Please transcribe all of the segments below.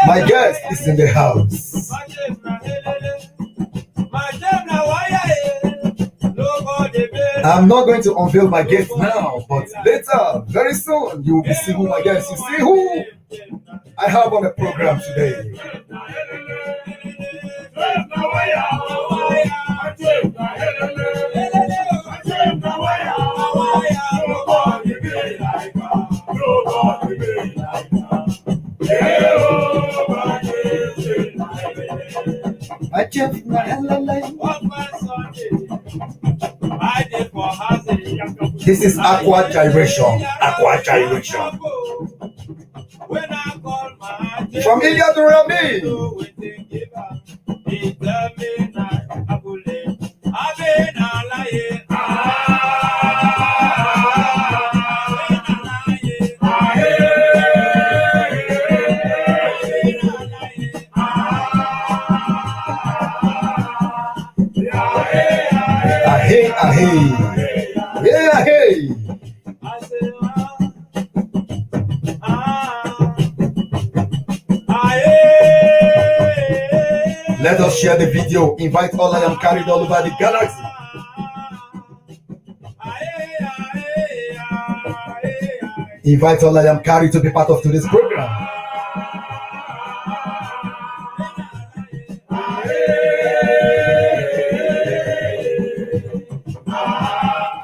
My guest is in the house. I'm not going to unveil my guest now, but later, very soon, you will be seeing who my guest. You see who I have on the program today. This is aqua gyration. Aqua gyration. From India to Rabi. Ahey, ahey. Yeah, hey. Let us share the video. Invite all I am carried all over the galaxy. Invite all I am carried to be part of today's program.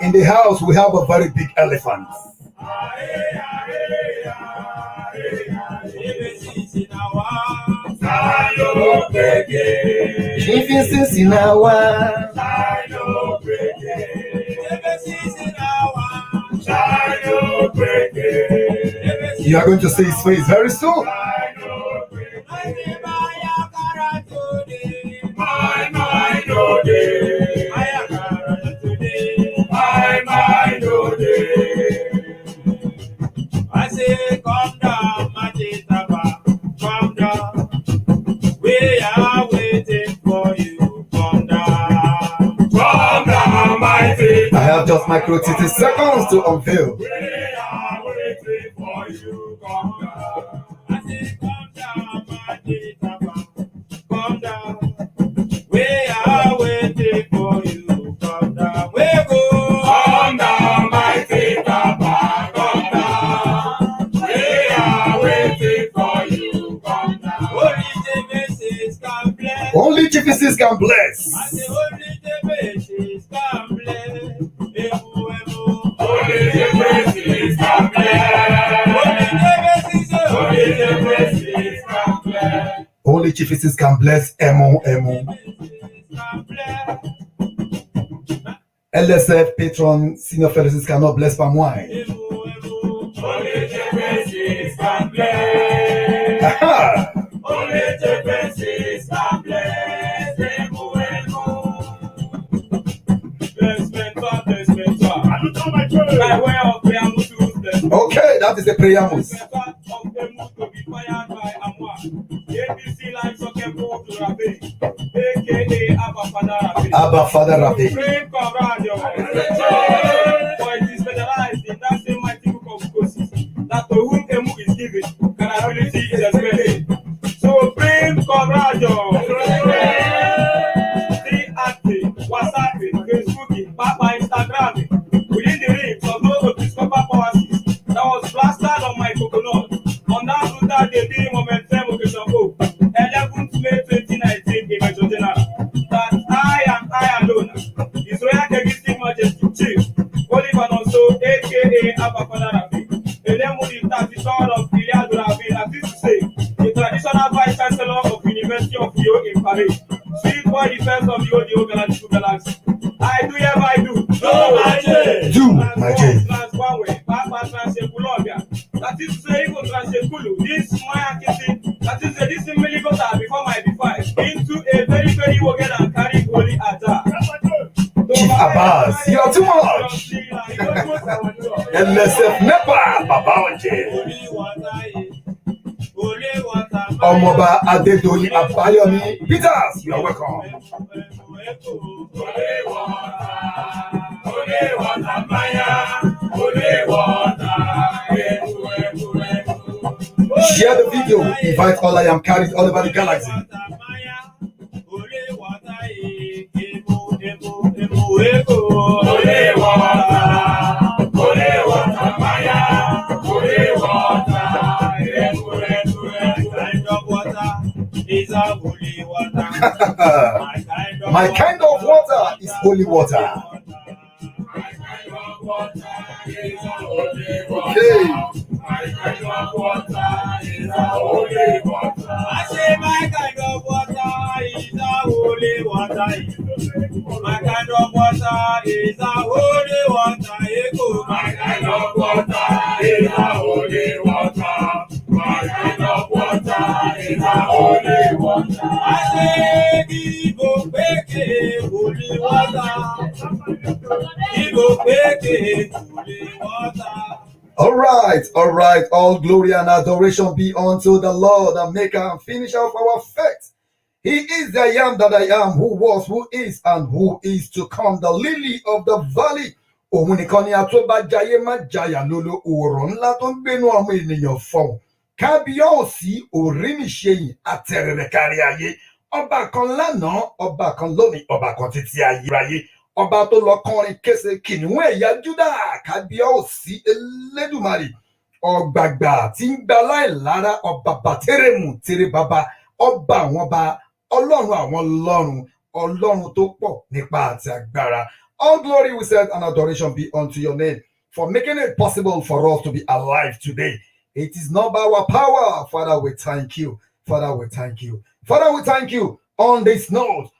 In the house, we have a very big elephant. You are going to see his face very soon. I say, come down, Majitaba, come down. We are waiting for you. Come down, Majitaba. I have just micro 30 seconds to unveil. We are waiting for you. Come down. I say, come down, Majitaba, come down. We are waiting for you. Come down. We go. Come down, Majitaba. Only GPCs can bless. I say only GPCs can bless. Only GPCs can bless. Only GPCs can bless. Emo. LSF, patron, senior fellows cannot bless palm wine. Only GPCs can bless. Only GPCs can bless. Okay, that is the prayer moves. Abba Father Rabbi. For it is specialized in that same mighty book of courses that to whom Emu is given, credibility is expected. So bring Comradic. See acting, WhatsApp, Facebook, Papa, Instagram. Within the rings of those of this copper power that was plastered on my coconut. On that route that they did momentum occasion 11th May 2019 in Major General. That I alone is where I can National Vice Chancellor of University of Rio in Paris. Sweet boy defense of the Galactic Galaxy. I do hereby do. Do my J. Do my J. Transwanwe, Papa Transekulovia. That is to say, even Transekulu. This Maya Kisi. That is to say, this Miligota before my B5 into a very, very wicked and carry holy attack. Chief Abbas, you're too much. LSF Nepa, Baba Omoba Adedoyin Abayomi Peters, you are welcome. Share the video, invite all I am carried all over the galaxy. My kind of water is holy water. Okay. My kind of water is a holy water. I say my kind of water is a holy water. My kind of water is a holy water. My kind of water is a holy water. My kind of water is a holy water. I say Ibo Peke holy water. Ibo Peke holy water. All right. All glory and adoration be unto the Lord, the maker and finisher of our faith. He is the I am that I am, who was, who is, and who is to come, the lily of the valley. Òun nìkan ni àtúbà jayé má jayà lóló ọ̀rọ̀ ńlá tó ń gbénú àwọn ènìyàn fọ̀hún. Kábíyèsí òrímìṣẹ́yìn àtẹ̀rẹ̀rẹ̀ kárí ayé. Ọba kan lánàá, ọba kan lónìí, ọba kan títí ayérayé. Ọba tó lọ kọrin kése kìnìún ẹ̀yà Júdà, kábíyèsí Elédùmarè. Ọ̀gbàgbà tí ń gba láìlára, ọba bàtẹ́rẹ̀mù tèrè bàbá, ọba àwọn ọba, ọlọ́run àwọn ọlọ́run tó pọ̀ nípa àti agbára. All glory, we said, and adoration be unto your name for making it possible for us to be alive today. It is not by our power. Father, we thank you. Father, we thank you. Father, we thank you. On this note,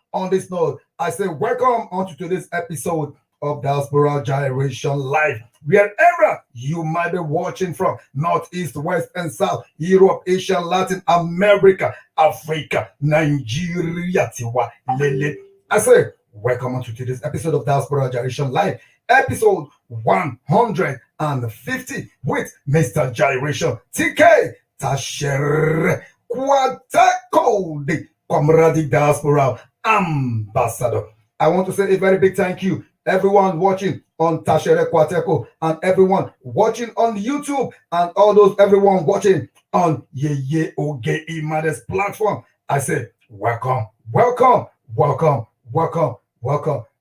I say welcome onto today's episode of Diaspora Gyration Live. Wherever you might be watching from, North, East, West, and South, Europe, Asia, Latin America, Africa, Nigeria, Tiwa, Lele. I say welcome onto today's episode of Diaspora Gyration Live, episode 150 with Mr. Gyration TK Tasher Kwatako, the Comradic Diaspora Ambassador. I want to say a very big thank you, everyone watching on Tashere Kwateko and everyone watching on YouTube and everyone watching on Yeye Oge Imades platform. I say welcome.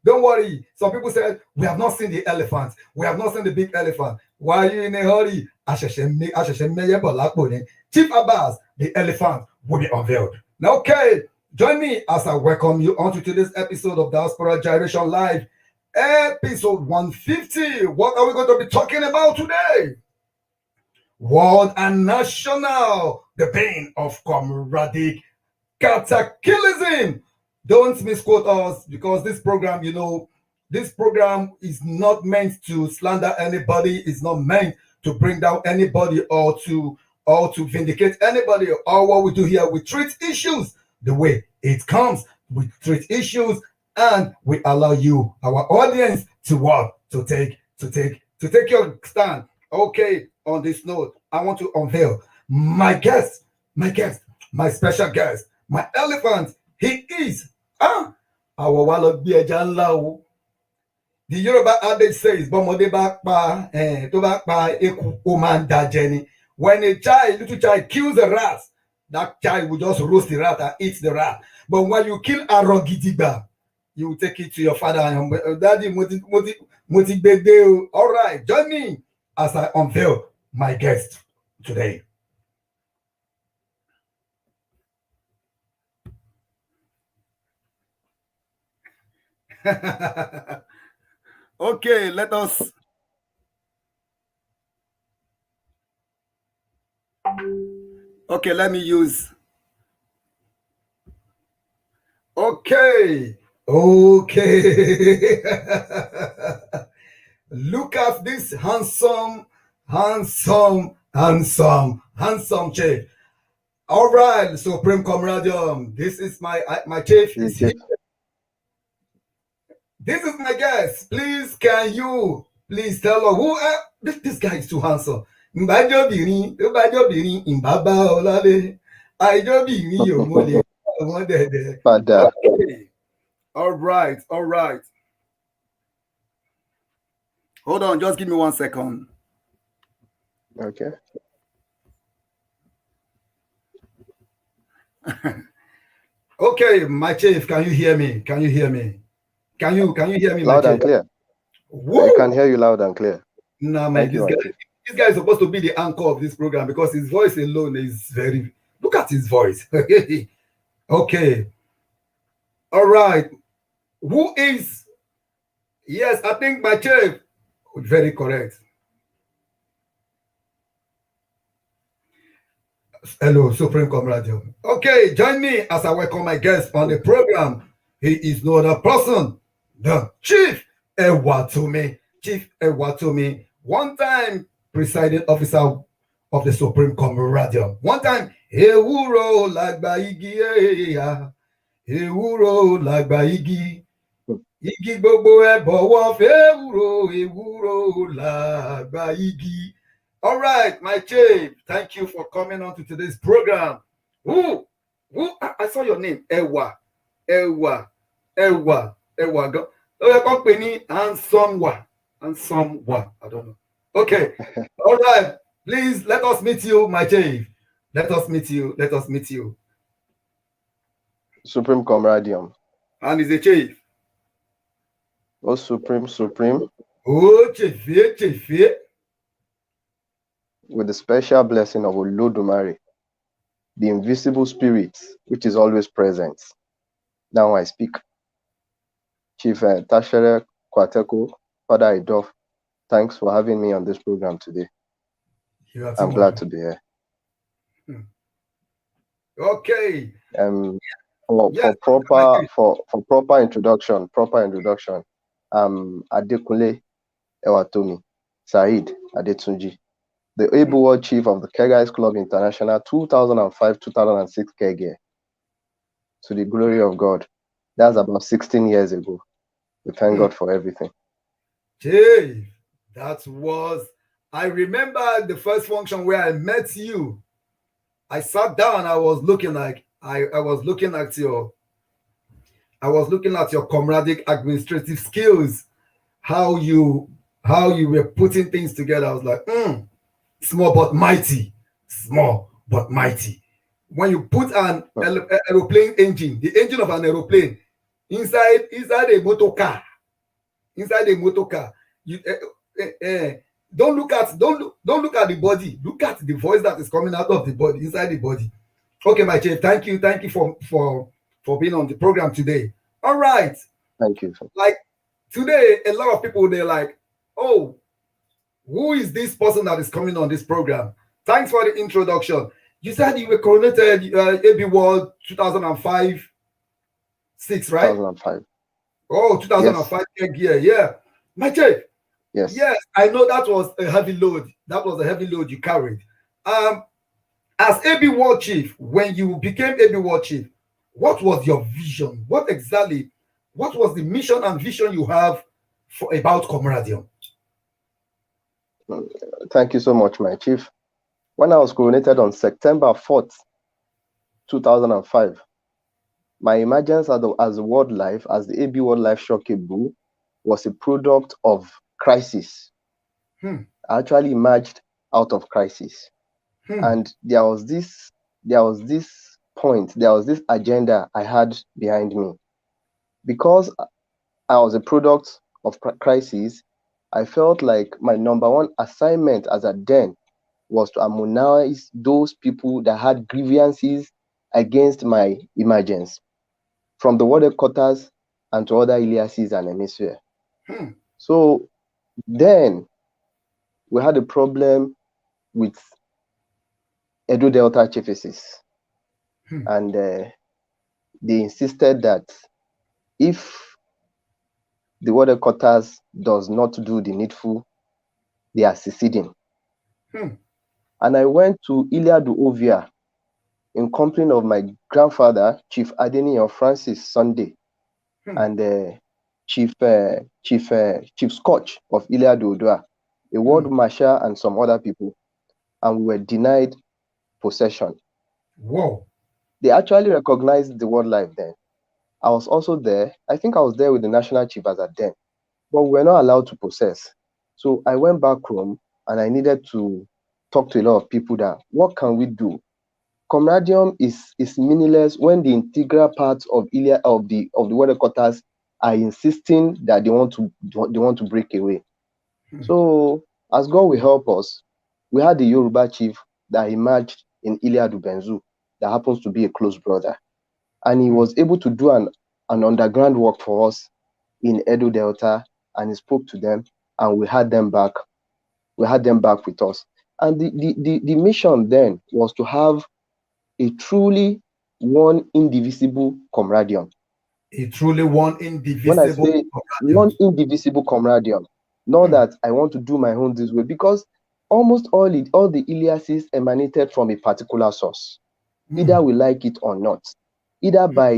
Don't worry. Some people said we have not seen the elephant. We have not seen the big elephant. Why are you in a hurry? Chief Abbas, the elephant will be unveiled. Now, okay, join me as I welcome you onto today's episode of Diaspora Gyration Live, episode 150. What are we going to be talking about today? World and national, the Bane of Comradic, Katakilism. Don't misquote us, because this program, this program is not meant to slander anybody. It's not meant to bring down anybody or to vindicate anybody. All what we do here, we treat issues the way it comes. We treat issues and we allow you, our audience, to take your stand. Okay, on this note, I want to unveil my special guest, my elephant. He is our wallet be a janla. The Yoruba adage says, "Bomode back pa, to back pa eku oman da jenny." When a little child kills a rat, that child will just roast the rat and eat the rat. But when you kill a rogidiba, you will take it to your father and daddy. All right, join me as I unveil my guest today. Okay, let me use Okay. Look at this handsome chief. All right, Supreme Comradium. This is my chief is here. This is my guest. Please, can you please tell us who this guy is too handsome. Mbajobìnrin, tó bá jobìnrin, ìbábá ọlálé. Àìjobìnrin yóò mo lè wọ́n dẹ̀dẹ̀. Okay. All right. Hold on, just give me 1 second. Okay. Okay, my chief, can you hear me? Can you hear me, loud and clear? Woo! I can hear you loud and clear. Nah, man, this guy is supposed to be the anchor of this program because his voice alone is very. Look at his voice. Okay. All right. Who is? Yes, I think my chief. Very correct. Hello, Supreme Comradium. Okay, join me as I welcome my guest on the program. He is no other person than Chief Ewatomi. Chief Ewatomi, one-time presiding officer of the Supreme Comradium. One time, Ewuro lagba igi, Ewuro lagba igi. Igi gbogbo ẹ bọ̀wọ̀ ewuro lagba igi. All right, my chief, thank you for coming on to today's program. Who? I saw your name, Ewa. Go. Company handsome wa. I don't know. Okay. All right. Please let us meet you, my chief. Let us meet you. Supreme Comradium. And he's a chief. Oh, Supreme. Oh, chief. With the special blessing of Olodumare, the invisible spirit, which is always present. Now I speak. Chief Tashere Kwateko, Father Idof, thanks for having me on this program today. I'm glad to be here. Okay. For proper introduction, Adekunle Ewatomi Said Adetunji, the able world chief of the Kegais Club International 2005-2006 Kege. To the glory of God. That's about 16 years ago. We thank God for everything. Chief, I remember the first function where I met you. I sat down, I was looking at your comradic administrative skills, how you were putting things together. I was like, small but mighty. When you put an aeroplane engine, the engine of an aeroplane, inside a motor car, you don't look at the body. Look at the voice that is coming out of the body, inside the body. Okay, my chief, thank you for being on the program today. All right. Thank you. Like today, a lot of people, they're like, oh, who is this person that is coming on this program? Thanks for the introduction. You said you were coronated AB World 2005-6, right? 2005. Oh, 2005 year, yeah. My chief. Yes. Yes, I know that was a heavy load. That was a heavy load you carried. As AB World Chief, when you became AB World Chief, what was your vision? What was the mission and vision you have about Comradium? Thank you so much, my chief. When I was coronated on September 4th, 2005, my emergence as World Life, as the AB World Life Shockeable, was a product of crisis. I actually emerged out of crisis. And there was this agenda I had behind me. Because I was a product of crisis, I felt like my number one assignment as a then was to harmonize those people that had grievances against my emergence, from the world headquarters and to other Iliases and hemisphere. So then we had a problem with Edo Delta chiefesses. And they insisted that if the water cutters does not do the needful, they are seceding. And I went to Iliadu Ovia in company of my grandfather, Chief Adeniyi Francis Sunday, and Chief Scotch of Iliadu Odua, a ward marshal, and some other people, and we were denied possession. Whoa! They actually recognized the wildlife then. I was also there. I think I was there with the national chief as at then, but we were not allowed to possess. So I went back home and I needed to talk to a lot of people that what can we do? Comradium is meaningless when the integral parts of the water cutters are insisting that they want to break away. So as God will help us, we had the Yoruba chief that emerged in Iliadu Benzu that happens to be a close brother, and he was able to do an underground work for us in Edo Delta, and he spoke to them, and we had them back. We had them back with us, and the mission then was to have a truly one indivisible comradium. A truly one indivisible. When I say one indivisible comradium, not that I want to do my own this way, because almost all the Iliases emanated from a particular source, either we like it or not, either by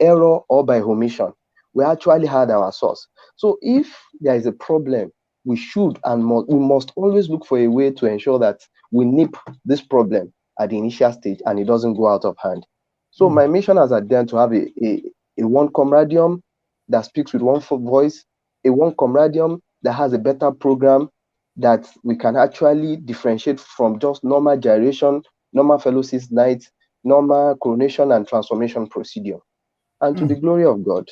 error or by omission. We actually had our source. So if there is a problem, we should and we must always look for a way to ensure that we nip this problem at the initial stage and it doesn't go out of hand. So my mission has been to have a one comradium that speaks with one voice, a one comradium that has a better program that we can actually differentiate from just normal gyration, normal fellowship night, normal coronation and transformation procedure. And to the glory of God,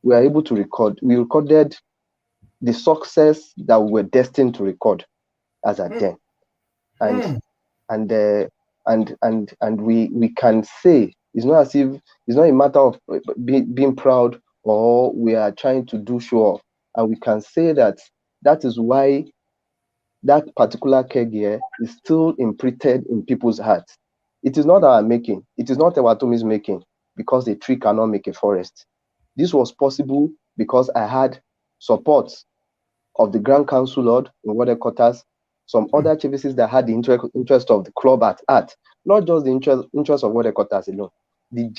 we are able to record. We recorded the success that we were destined to record as at then. And we can say it's not as if it's not a matter of being proud or we are trying to do show off. And we can say that is why that particular keg is still imprinted in people's hearts. It is not our making. It is not Ewatomi's making, because a tree cannot make a forest. This was possible because I had support of the Grand Council Lord in water quarters, some other chiefs that had the interest of the club at heart, not just the interest of water quarters alone, the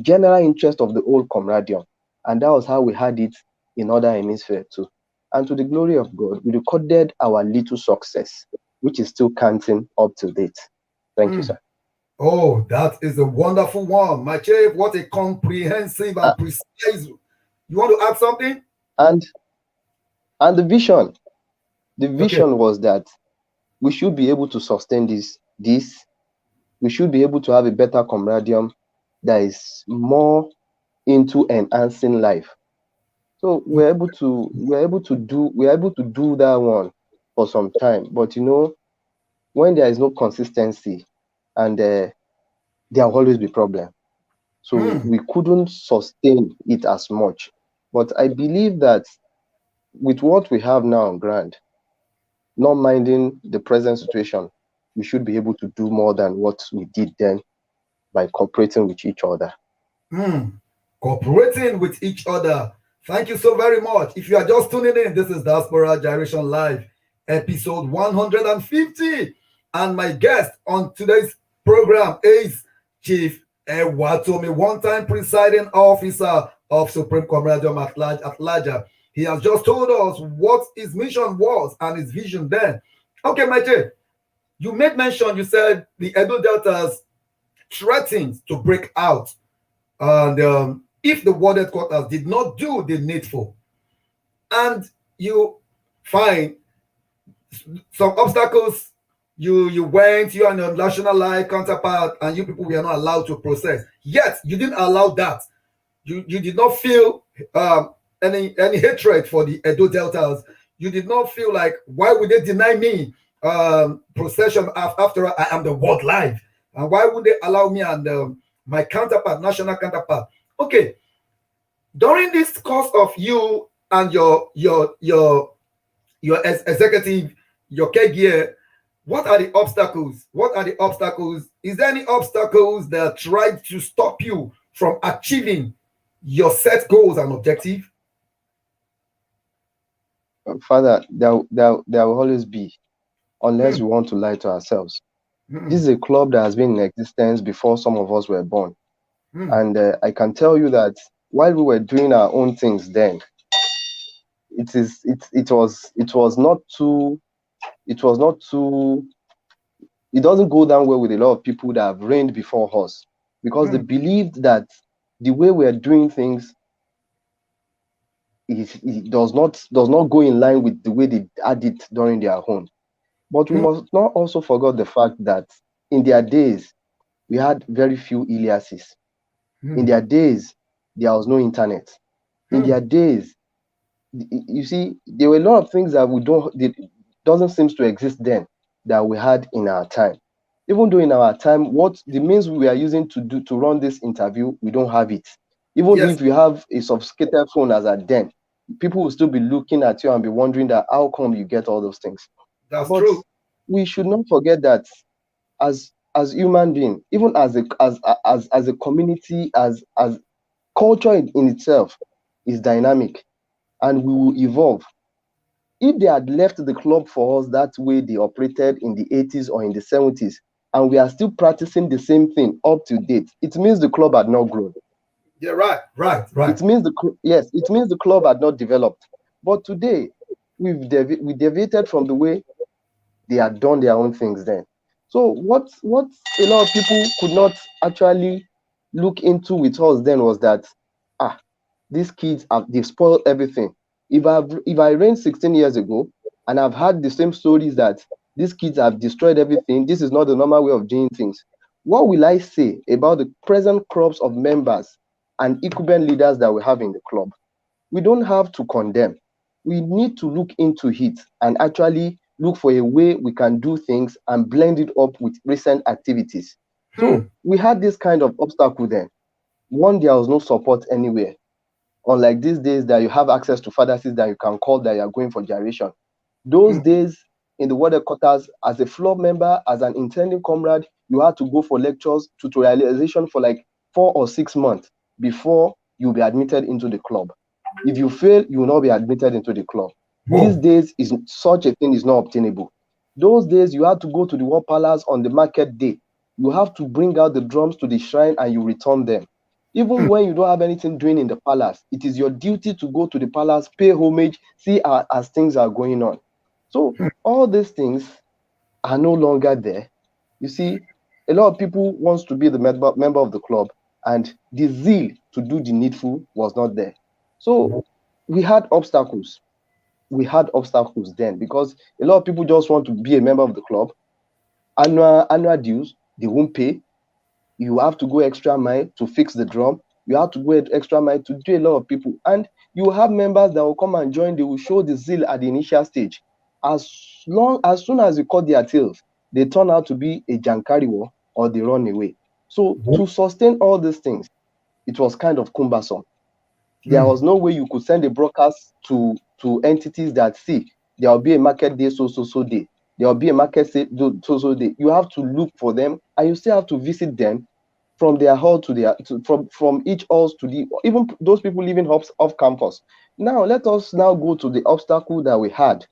general interest of the old comradium. And that was how we had it in other hemispheres too. And to the glory of God, we recorded our little success, which is still counting up to date. Thank you, sir. Oh, that is a wonderful one. My chief, what a comprehensive and precise. You want to add something? And the vision was that we should be able to sustain this. We should be able to have a better comradium that is more into enhancing life. So we're able to do that one for some time. But when there is no consistency, and there will always be problem. So we couldn't sustain it as much. But I believe that with what we have now on ground, not minding the present situation, we should be able to do more than what we did then by cooperating with each other. Cooperating with each other. Thank you so very much. If you are just tuning in, this is Diaspora Gyration Live, episode 150. And my guest on today's program is Chief Ewatomi, one-time presiding officer of Supreme Comradium at Larger. He has just told us what his mission was and his vision then. Okay, my chief, you made mention, you said the Edo Deltas threatened to break out. And if the ward headquarters did not do the needful, and you find some obstacles, you went, you and your national life counterpart, and you people were not allowed to process. Yet you didn't allow that. You did not feel any hatred for the Edo Deltas. You did not feel like, why would they deny me procession after I am the world life? And why would they allow me and my counterpart, national counterpart? Okay, during this course of you and your executive, your care, what are the obstacles? What are the obstacles? Is there any obstacles that tried to stop you from achieving your set goals and objectives? Father, there will always be, unless Hmm. we want to lie to ourselves. Hmm. This is a club that has been in existence before some of us were born. Hmm. And I can tell you that while we were doing our own things then, it was not too, it doesn't go down well with a lot of people that have reigned before us, because they Hmm. believed that the way we are doing things it does not go in line with the way they had it during their own. But we Hmm. must not also forget the fact that in their days we had very few aliases. In Hmm. their days there was no internet. In Hmm. their days, you see, there were a lot of things that we don't that doesn't seem to exist then that we had in our time. Even though in our time, what the means we are using to run this interview, we don't have it. Even Yes, if you have a sophisticated phone as at then, people will still be looking at you and be wondering that how come you get all those things. that's But true. we should not forget that as human being, even as a community, as culture in itself is dynamic and we will evolve. If they had left the club for us that way they operated in the 80s or in the 70s, and we are still practicing the same thing up to date, it means the club had not grown. Yeah, right. It means yes, it means the club had not developed. But today, we deviated from the way they had done their own things then. So what a lot of people could not actually look into with us then was that these kids they've spoiled everything. If I reigned 16 years ago and I've had the same stories that these kids have destroyed everything, this is not the normal way of doing things. What will I say about the present crops of members and incumbent leaders that we have in the club? We don't have to condemn. We need to look into it and actually look for a way we can do things and blend it up with recent activities. Hmm. So we had this kind of obstacle then. One, there was no support anywhere. Unlike these days that you have access to pharmacies that you can call that you are going for gyration. Those Hmm. days in the ward headquarters, as a floor member, as an intending comrade, you had to go for lectures, tutorialization for like 4 or 6 months before you'll be admitted into the club. If you fail, you will not be admitted into the club. These Whoa. days, such a thing is not obtainable. Those days, you had to go to the war palace on the market day. You have to bring out the drums to the shrine and you return them. Even Hmm. when you don't have anything doing in the palace, it is your duty to go to the palace, pay homage, see as things are going on. So Hmm. all these things are no longer there. You see, a lot of people wants to be the member of the club, and the zeal to do the needful was not there. So we had obstacles. We had obstacles then because a lot of people just want to be a member of the club. Annual dues, they won't pay. You have to go extra mile to fix the drum. You have to go extra mile to do a lot of people. And you have members that will come and join, they will show the zeal at the initial stage. As soon as you cut their tails, they turn out to be a jankariwo or they run away. So to sustain all these things, it was kind of cumbersome. There Hmm. was no way you could send a broadcast to entities that see there will be a market day so day. There will be a market day so day. You have to look for them and you still have to visit them from their hall to their from each halls to the even those people living off campus. Now let us now go to the obstacle that we had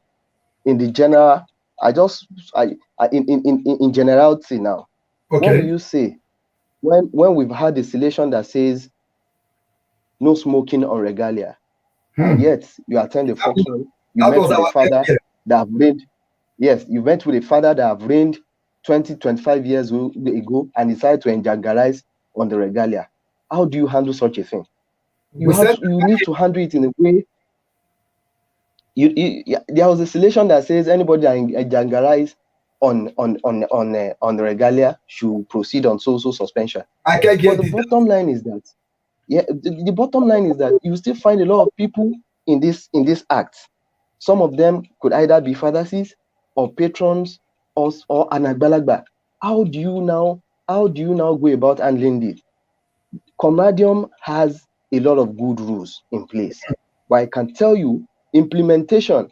in the general. In generality now. What will Okay. you say when we've had a selection that says no smoking on regalia, and Hmm. yet you attend a function, you That met was with a our father idea. that have reigned, yes, you met with a father that have reigned 20-25 years ago and decided to enjagarize on the regalia. How do you handle such a thing? We said, You need to handle it in a way. There was a selection that says anybody that enjagarize on the regalia should proceed on so suspension. I can But get the it. bottom line is that the bottom line is that you still find a lot of people in this act. Some of them could either be fathers or patrons or an agbalagba. How do you now go about handling this? Comradium has a lot of good rules in place, but I can tell you implementation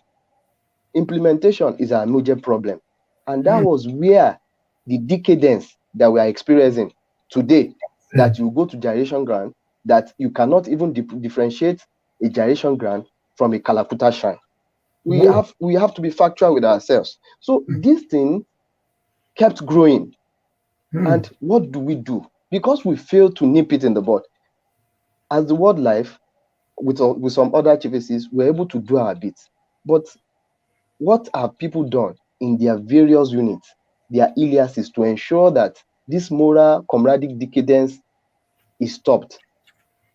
is a major problem, and that Hmm. was where the decadence that we are experiencing today that you go to gyration ground, that you cannot even differentiate a gyration ground from a Kalakuta shrine. We have to be factual with ourselves. So this thing kept growing. And what do? Because we failed to nip it in the bud. As the World Life, with some other chiefesses, we're able to do our bits. But what have people done in their various units, their aliases, to ensure that this moral comradic decadence is stopped?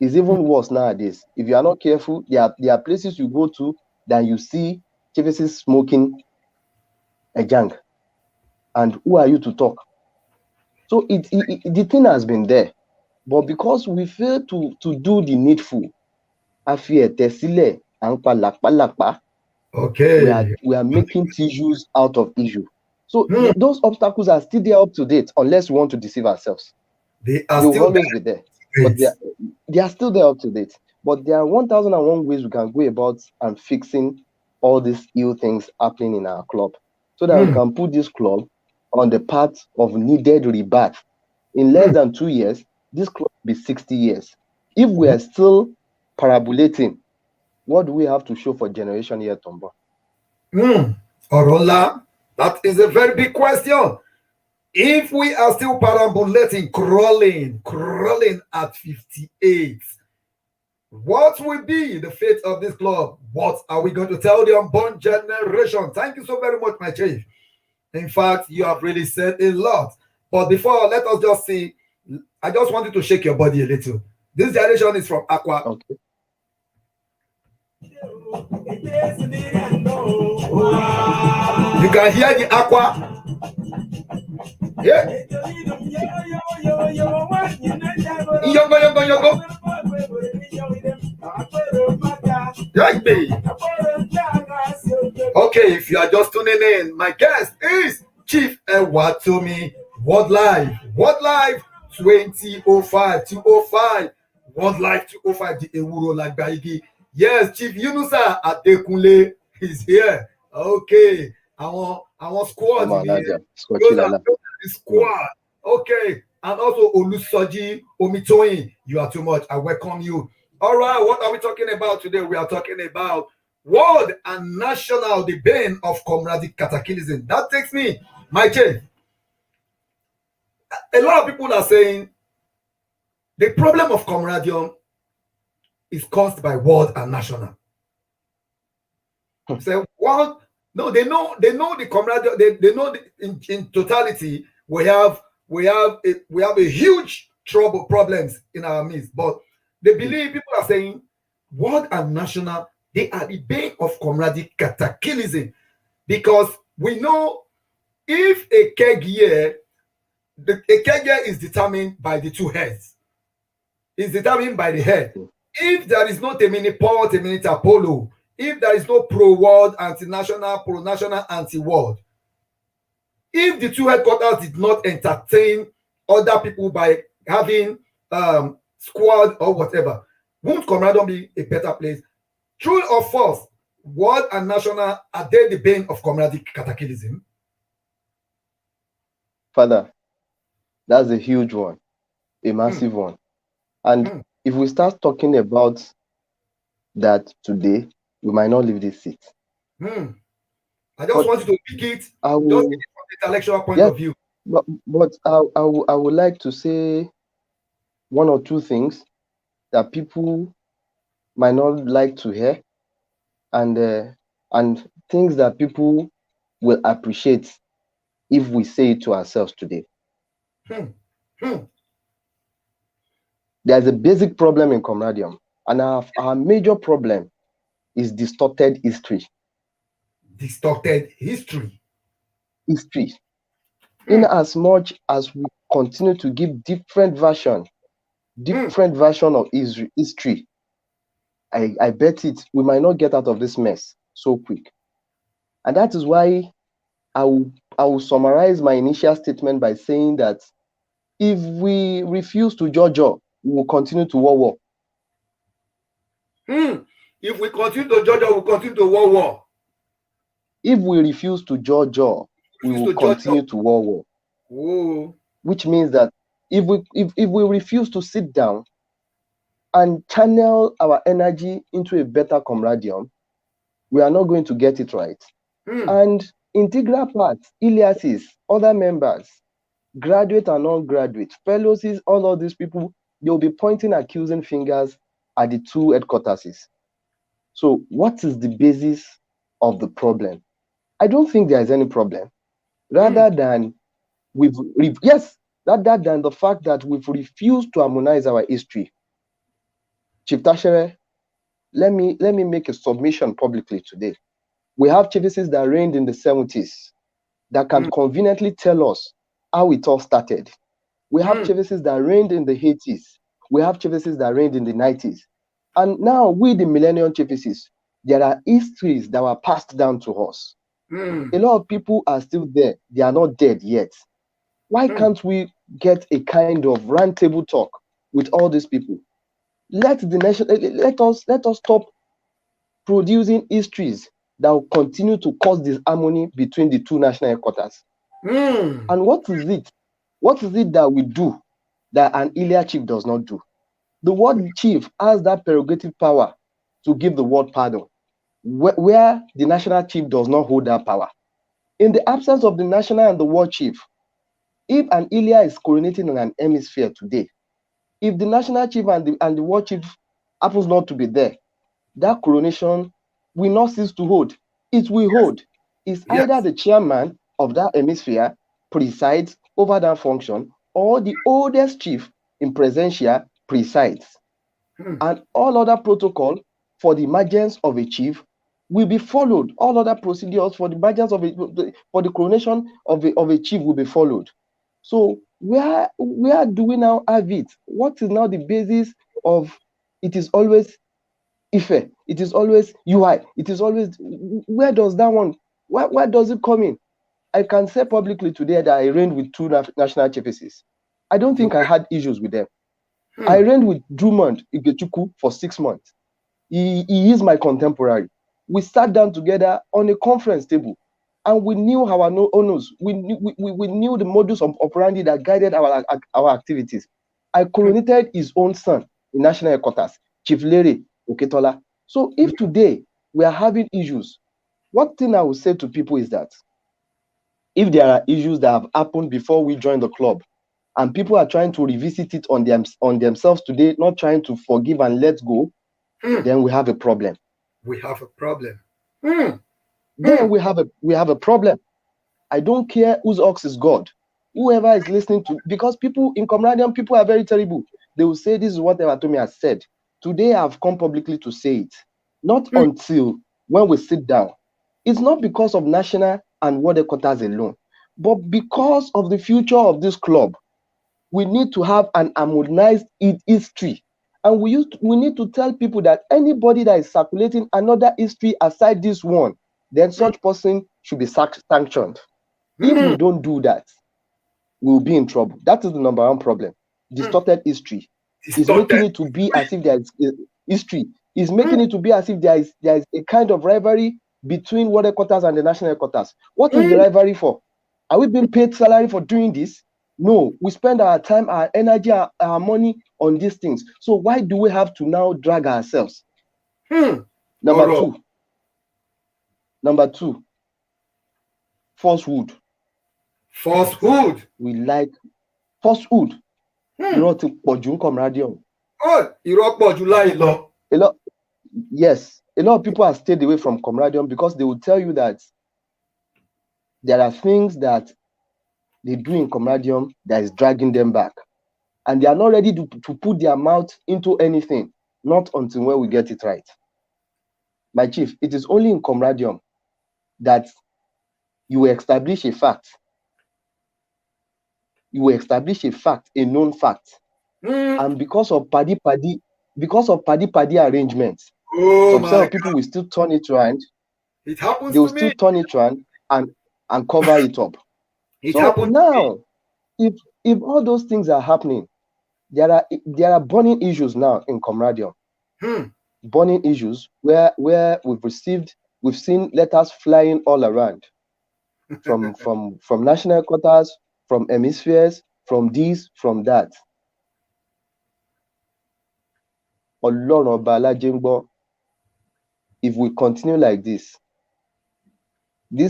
It's even worse nowadays. If you are not careful, there are places you go to that you see chiefesses smoking a jang. And who are you to talk? So the thing has been there. But because we fail to do the needful, okay, we are making tissues out of issue. So those obstacles are still there up to date, unless we want to deceive ourselves. They will always be there. But they are still there up to date. But there are 1001 ways we can go about and fixing all these ill things happening in our club, so that we can put this club on the path of needed rebirth. In less than 2 years, this club will be 60 years. If we are still parabolating, what do we have to show for generation here, Tombo? Orola, that is a very big question. If we are still parabolating, crawling at 58, what will be the fate of this club? What are we going to tell the unborn generation? Thank you so very much, my chief. In fact, you have really said a lot. But before, let us just see. I just wanted to shake your body a little. This generation is from Aqua. Okay. You can hear the Aqua. Yeah. Yongo. Okay, if you are just tuning in, my guest is Chief Ewatomi. World Life 2005, 205. World Life 205, the Ewuro Lagbaigi. Yes, Chief Yunusa Adekunle is here. Okay, our squad. The squad. Okay, and also Olusoji Omitoyin. You are too much. I welcome you. All right, what are we talking about today? We are talking about world and national, the Bane of Comradic Katakilism. That takes me, my chief. A lot of people are saying the problem of Comradium is caused by world and national. Say what? No, they know the Comradium. They know in totality we have a huge problems in our midst, but they believe, people are saying world and national, they are the bane of Comradic Katakilism, because we know if a keg year is determined by the two heads. It's determined by the head. If there is no Temini-Paul, Temini-Tapolo, if there is no pro-world, anti-national, pro-national, anti-world, if the two headquarters did not entertain other people by having squad or whatever, won't Comradium be a better place? True or false? World and national, are they the bane of Comradic Katakilism? Father, that's a huge one, a massive one. And if we start talking about that today, we might not leave this seat. I just want you to pick it, just from the intellectual point of view. But I would like to say one or two things that people might not like to hear, and things that people will appreciate if we say it to ourselves today. There's a basic problem in Comradium, and our major problem is distorted history. Distorted history. In as much as we continue to give different version of history, I bet we might not get out of this mess so quick. And that is why I will summarize my initial statement by saying that if we refuse to judge, we will continue to war. If we continue to judge, we will continue to war. If we refuse to judge, we will continue to war. Oh. Which means that if we refuse to sit down and channel our energy into a better comradium, we are not going to get it right. And integral parts, Iliases, other members, graduate and non-graduate, fellows, all of these people, they'll be pointing accusing fingers at the two headquarters. So what is the basis of the problem? I don't think there is any problem. Rather than rather than the fact that we've refused to harmonize our history. Chief Tashere, let me make a submission publicly today. We have chiefesses that reigned in the 70s that can conveniently tell us how it all started. We have chiefesses that reigned in the 80s. We have chiefesses that reigned in the 90s. And now, we, the millennium chiefesses, there are histories that were passed down to us. A lot of people are still there. They are not dead yet. Why can't we get a kind of round table talk with all these people? Let us stop producing histories that will continue to cause disharmony between the two national headquarters. And what is it? What is it that we do that an Ilia chief does not do? The ward chief has that prerogative power to give the ward pardon, where the national chief does not hold that power. In the absence of the national and the ward chief, if an Ilia is coronating on an hemisphere today, if the national chief and the ward chief happens not to be there, that coronation will not cease to hold. It will hold. It's either the chairman of that hemisphere presides over that function, or the oldest chief in Presentia presides. And all other protocol for the emergence of a chief will be followed. All other procedures for the emergence of for the coronation of a chief will be followed. So where do we now have it? What is now the basis of it is always Ife, it is always UI, it is always, where does that one, where does it come in? I can say publicly today that I reigned with two national chiefesses. I don't think I had issues with them. I reigned with Drummond Igechuku for 6 months. He is my contemporary. We sat down together on a conference table, and we knew our owners. We knew the modus operandi that guided our activities. I coronated his own son in national headquarters, Chief Lere Oketola. So if today we are having issues, one thing I will say to people is that if there are issues that have happened before we joined the club, and people are trying to revisit it on themselves today, not trying to forgive and let go, then we have a problem. We have a problem. Then we have a problem. I don't care whose ox is God. Whoever is listening to, because people in Comradian, people are very terrible. They will say, this is what Ewatomi has said. Today I've come publicly to say it. Not until when we sit down. It's not because of national and ward headquarters alone, but because of the future of this club. We need to have an harmonized history. And we need to tell people that anybody that is circulating another history aside this one, then such person should be sanctioned. If we don't do that, we'll be in trouble. That is the number one problem. Distorted history. Is making it to be as if there is history. Is making it to be as if there is a kind of rivalry between ward headquarters and the national headquarters. What is the rivalry for? Are we being paid salary for doing this? No, we spend our time, our energy, our money on these things. So why do we have to now drag ourselves? Number two, falsehood. Falsehood. We like falsehood. Irọ́ ti pọ̀ jù Comradium. Irọ́ pọ̀ jù láì lọ. A lot of people have stayed away from Comradium because they will tell you that there are things that they do in Comradium that is dragging them back. And they are not ready to put their mouth into anything, not until when we get it right. My chief, it is only in Comradium that you establish a fact. You establish a fact, a known fact. And because of paddy arrangements, some set of people will still turn it around. It happens. They will still turn it around and cover it up. So now, if all those things are happening, there are burning issues now in Comradium. Burning issues where we've seen letters flying all around from national headquarters, from hemispheres, from this, from that. Ọlọ́run ọba alájé ń gbọ́. If we continue like this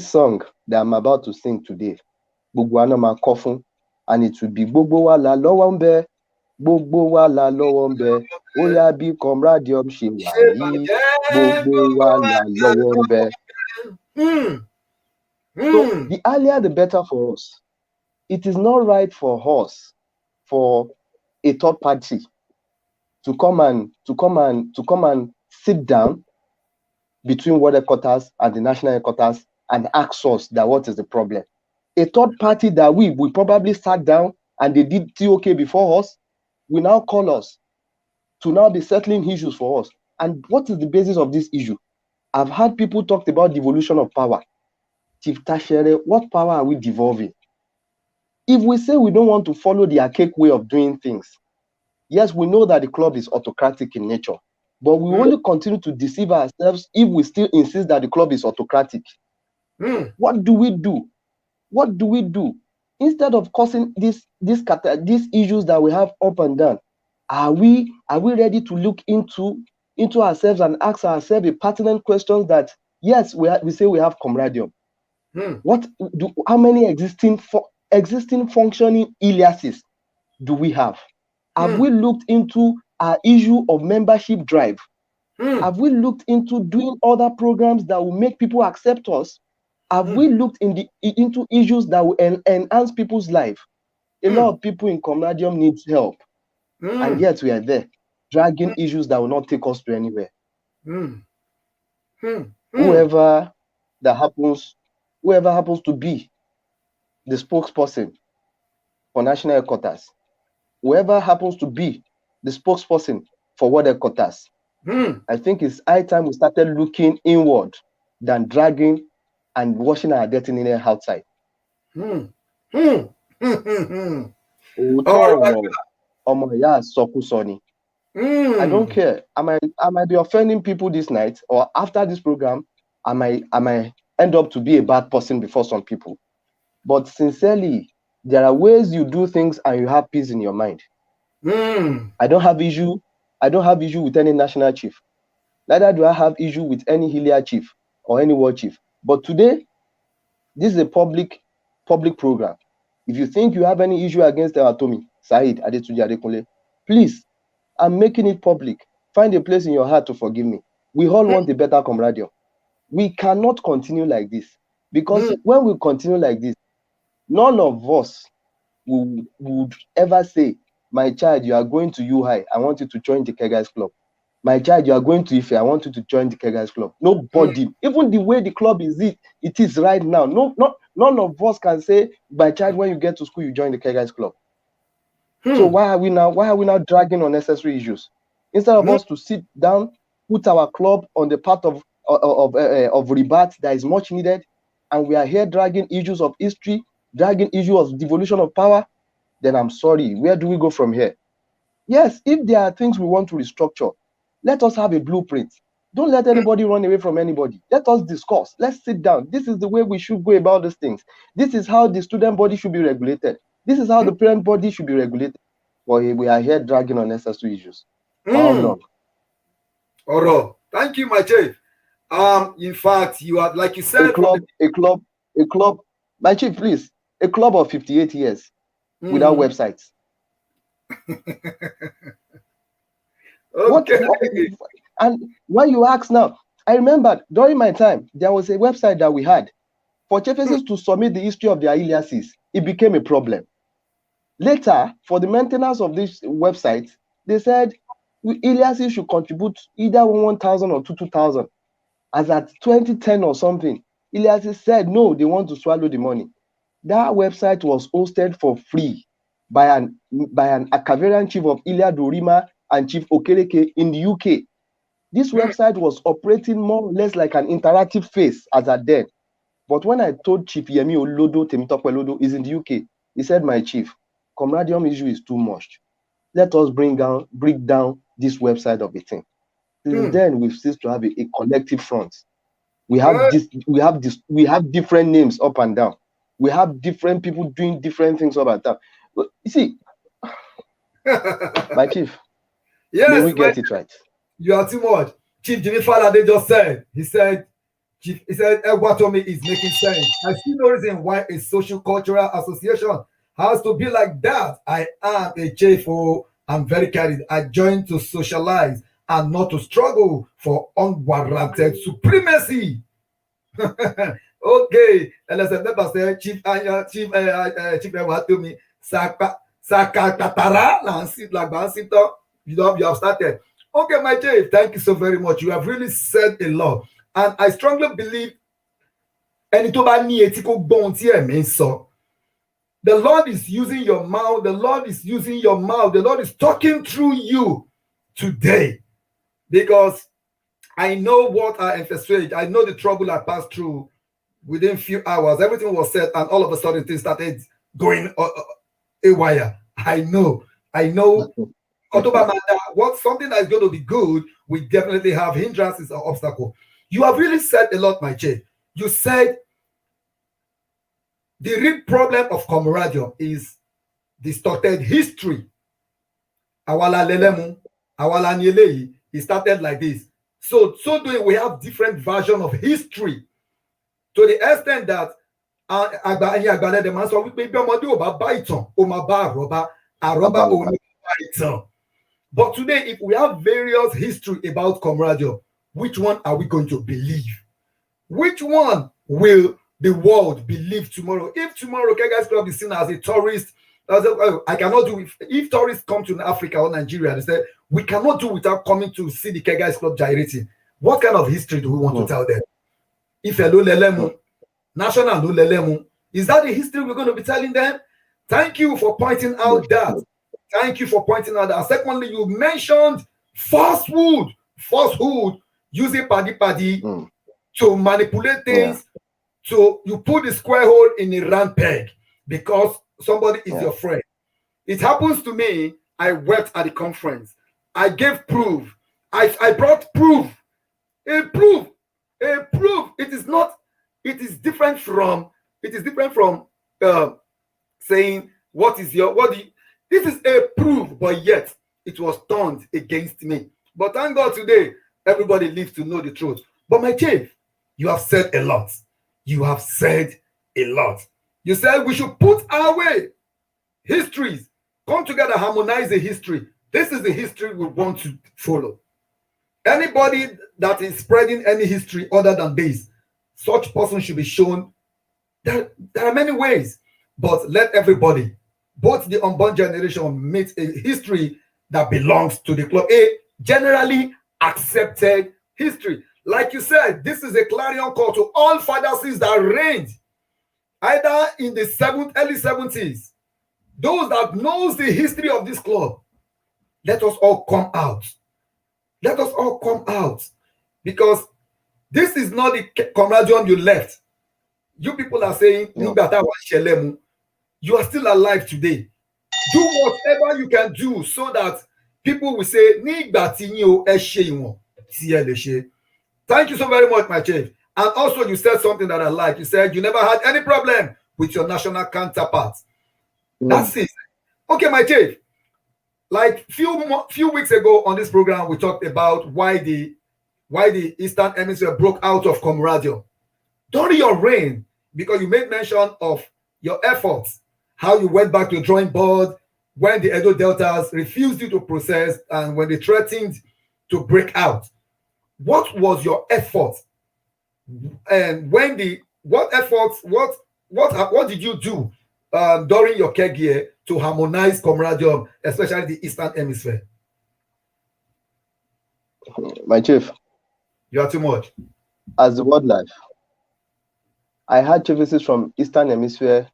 song that I'm about to sing today, gbogbo wa náà máa kọ́ fún, and it will be gbogbo wa là lọ́wọ́ ń bẹ, gbogbo wa là lọ́wọ́ ń bẹ, ó yá bí Comradium ṣe wà yìí, gbogbo wa là lọ́wọ́ ń bẹ. So the earlier the better for us. It is not right for us, for a third party to come and sit down between world headquarters and the national headquarters and ask us that what is the problem. A third party that we probably sat down and they did TOK before us, will now call us to now be settling issues for us. And what is the basis of this issue? I've heard people talk about devolution of power. Chief Tashere, what power are we devolving? If we say we don't want to follow the archaic way of doing things, yes, we know that the club is autocratic in nature, but we only continue to deceive ourselves if we still insist that the club is autocratic. What do we do? What do we do? Instead of causing these issues that we have up and down, are we ready to look into ourselves and ask ourselves a pertinent question that, yes, we say we have Comradium. How many existing functioning aliases do we have? Have we looked into our issue of membership drive? Have we looked into doing other programs that will make people accept us? Have we looked into issues that will enhance people's life? A lot of people in Comradium needs help, and yet we are there dragging issues that will not take us to anywhere. Whoever happens to be the spokesperson for national headquarters, whoever happens to be the spokesperson for world headquarters, I think it's high time we started looking inward than dragging and washing our dirty in outside. I don't care. I might be offending people this night, or after this program, I might end up to be a bad person before some people. But sincerely, there are ways you do things and you have peace in your mind. I don't have issue with any national chief. Neither do I have issue with any Hilliard chief or any war chief. But today, this is a public program. If you think you have any issue against Tommy, Said, Adetuji Adekunle, please, I'm making it public. Find a place in your heart to forgive me. We all want a better Comradium. We cannot continue like this, because when we continue like this, none of us would ever say, my child, you are going to UI, I want you to join the Kegas Club. My child, you are going to Ife, I want you to join the Kegas Club. Nobody, even the way the club it is right now, none of us can say, my child, when you get to school, you join the Kegas Club. So why are we now dragging unnecessary issues? Instead of us to sit down, put our club on the path of rebirth that is much needed, and we are here dragging issues of history, dragging issues of devolution of power, then I'm sorry, where do we go from here? Yes, if there are things we want to restructure, let us have a blueprint. Don't let anybody run away from anybody. Let us discuss. Let's sit down. This is the way we should go about these things. This is how the student body should be regulated. This is how the parent body should be regulated. But we are here dragging unnecessary issues. How long? All right. Thank you, my chief. In fact, you are, like you said, a club. My chief, please. A club of 58 years without websites. Okay. And when you ask now, I remember during my time, there was a website that we had for chiefs to submit the history of their aliases. It became a problem. Later, for the maintenance of this website, they said aliases should contribute either 1,000 or 2,000. As at 2010 or something, aliases said no, they want to swallow the money. That website was hosted for free by an Akaverian chief of Iliad Dorima and Chief Okereke in the UK. This website was operating more or less like an interactive face as at then. But when I told Chief Yemi Olodo, Temitope Olodo is in the UK, he said, my chief, Comradium issue is too much. Let us break down this website of a thing. Since then, we've ceased to have a collective front. We have different names up and down. We have different people doing different things up and down. You see, my chief, may Yes, we get it right. you are too much. Chief Jimmy Falade just said, he said Ewatomi is making sense. I see no reason why a social cultural association has to be like that. I am a JFO. I'm very carried. I joined to socialize and not to struggle for unwarranted supremacy. Okay, LSM member said Chief Ewatomi Sakatara Nancy Lagbansito. You have started. Okay, my Chief, thank you so very much. You have really said a lot. And I strongly believe the Lord is using your mouth. The Lord is using your mouth. The Lord is talking through you today. Because I know what I emphasized. I know the trouble I passed through within a few hours. Everything was said, and all of a sudden things started going haywire. I know. What something that is going to be good, we definitely have hindrances or obstacles. You have really said a lot, my chief. You said the real problem of Comradic is distorted history. Awala lelemu, awala nyeleyi. It started like this. So doing, we have different versions of history to the extent that but today, if we have various history about Comradic, which one are we going to believe? Which one will the world believe tomorrow? If tomorrow Kega's Club is seen as a tourist, I cannot do it. If tourists come to Africa or Nigeria, they say, we cannot do without coming to see the Kega's Club gyrating. What kind of history do we want to tell them? If national lelemu, is that the history we're going to be telling them? Thank you for pointing out that. Thank you for pointing out that. Secondly, you mentioned falsehood, using paddy to manipulate things. So you put the square hole in a round peg because somebody is your friend. It happens to me. I worked at the conference. I gave proof. I brought proof. A proof. It is not. It is different from. Saying what is your what. This is a proof, but yet it was turned against me. But thank God today, everybody lives to know the truth. But my chief, you have said a lot. You have said a lot. You said we should put away histories, come together, harmonize the history. This is the history we want to follow. Anybody that is spreading any history other than this, such person should be shown that there are many ways, but let everybody, both the unborn generation, meet a history that belongs to the club, a generally accepted history. Like you said, this is a clarion call to all fathers that reigned either in the early 70s. Those that knows the history of this club, let us all come out. Let us all come out. Because this is not the Comradic you left. You people are saying, you are still alive today. Do whatever you can do so that people will say, thank you so very much, my chief. And also you said something that I like. You said you never had any problem with your national counterparts. That's it. Okay, my chief. Like few weeks ago on this program, we talked about why the Eastern Hemisphere broke out of Comradic. During your reign, because you made mention of your efforts, how you went back to the drawing board when the Edo Deltas refused you to process and when they threatened to break out. What was your effort? And what did you do during your care year to harmonize Comradic, especially the Eastern Hemisphere? My chief, you are too much. As the word life, I had chiefesses from Eastern Hemisphere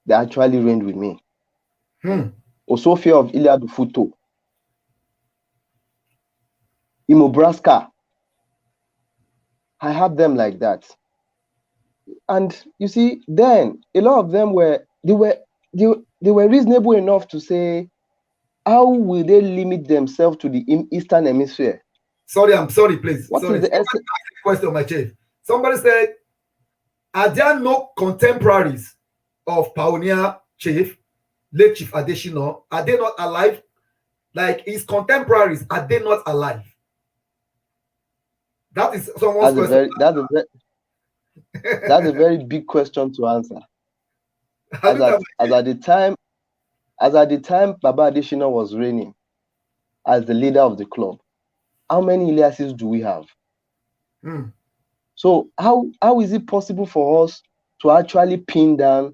that actually reigned with me. Osofia of Iliad Futo, Imobraska. I had them like that. And you see, then a lot of them were reasonable enough to say, how will they limit themselves to the Eastern Hemisphere? I'm sorry, please. What is the essence? Question, my chief. Somebody said, are there no contemporaries of Pioneer Chief late Chief Adeshina, are they not alive? Like his contemporaries, are they not alive? That is someone's question. That's a very big question to answer. As at the time Baba Adeshina was reigning as the leader of the club, how many Iliases do we have? So how is it possible for us to actually pin down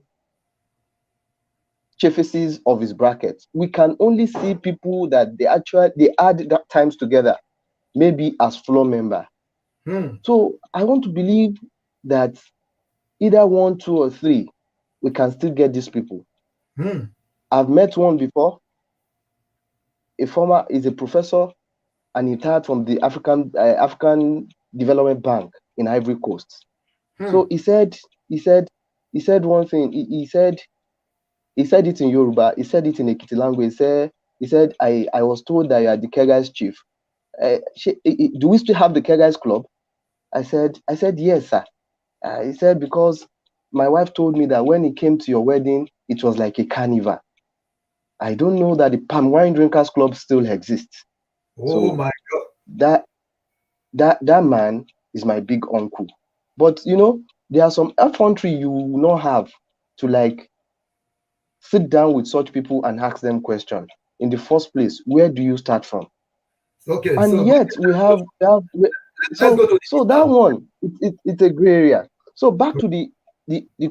chiefesses of his bracket? We can only see people that they add that times together, maybe as floor member. So I want to believe that either 1, 2, or 3, we can still get these people. I've met one before. Is a professor, and he retired from the African Development Bank in Ivory Coast. So he said one thing. He said it in Yoruba. He said it in Ekiti language. He said, I was told that you are the Kegas chief. Do we still have the Kegas club? I said yes, sir. He said, because my wife told me that when he came to your wedding, it was like a carnival. I don't know that the Palm Wine Drinkers Club still exists. Oh, so my God. That man is my big uncle. But there are some effrontery you will not have to like sit down with such people and ask them questions. In the first place, where do you start from? Okay. And so yet we have so that one, it's a gray area. So back to the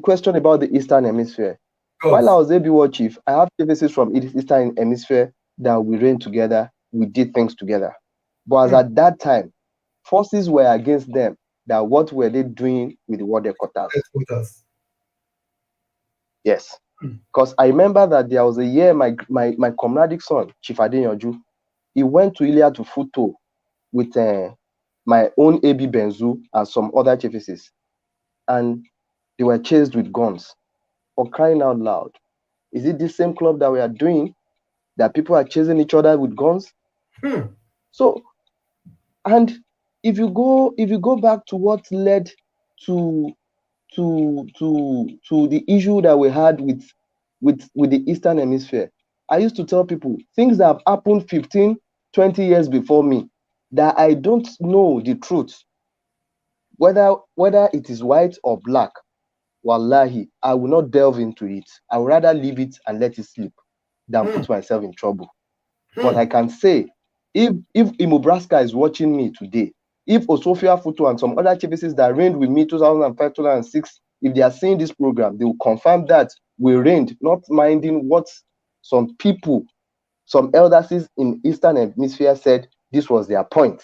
question about the Eastern Hemisphere. While I was ABWO chief, I have services from Eastern Hemisphere that we ran together, we did things together. But at that time, forces were against them. That what were they doing with the water quotas? Yes. Because I remember that there was a year my Comradic son, Chief Adeyanju, he went to Ilia to Futo with my own AB Benzu and some other chiefesses. And they were chased with guns. For crying out loud. Is it the same club that we are doing that people are chasing each other with guns? So, and if you go back to what led to the issue that we had with the Eastern Hemisphere, I used to tell people things that have happened 15, 20 years before me that I don't know the truth, whether it is white or black. Wallahi, I will not delve into it. I would rather leave it and let it sleep than put myself in trouble. But I can say, if Imobraska is watching me today, if Osofia Futo and some other chiefesses that reigned with me 2005, 2006, if they are seeing this program, they will confirm that we reigned, not minding what some people, some elders in Eastern Hemisphere said this was their point.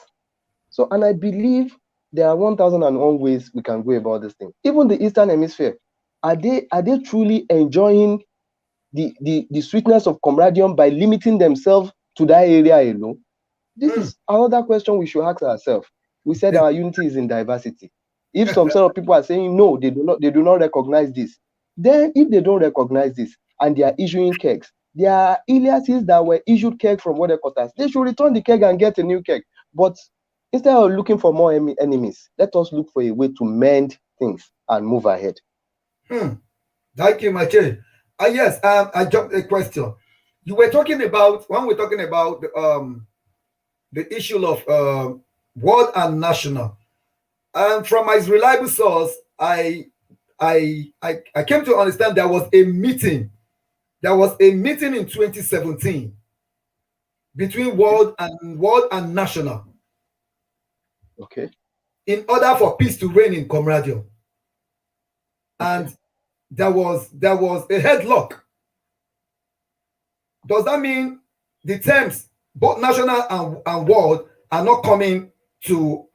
So, and I believe there are 1,001 ways we can go about this thing. Even the Eastern Hemisphere, are they truly enjoying the sweetness of camaraderie by limiting themselves to that area alone? This is another question we should ask ourselves. We said our unity is in diversity. If some sort of people are saying no, they do not recognize this, then if they don't recognize this and they are issuing kegs, there are Iliases that were issued keg from water quarters. They should return the keg and get a new keg. But instead of looking for more enemies, let us look for a way to mend things and move ahead. Thank you, Mache. Yes, I jumped a question. You were talking about, when we're talking about the issue of world and national. And from my reliable source, I came to understand there was a meeting. There was a meeting in 2017 between world and national. Okay. In order for peace to reign in Comradic. And there was a headlock. Does that mean the terms, both national and world, are not coming to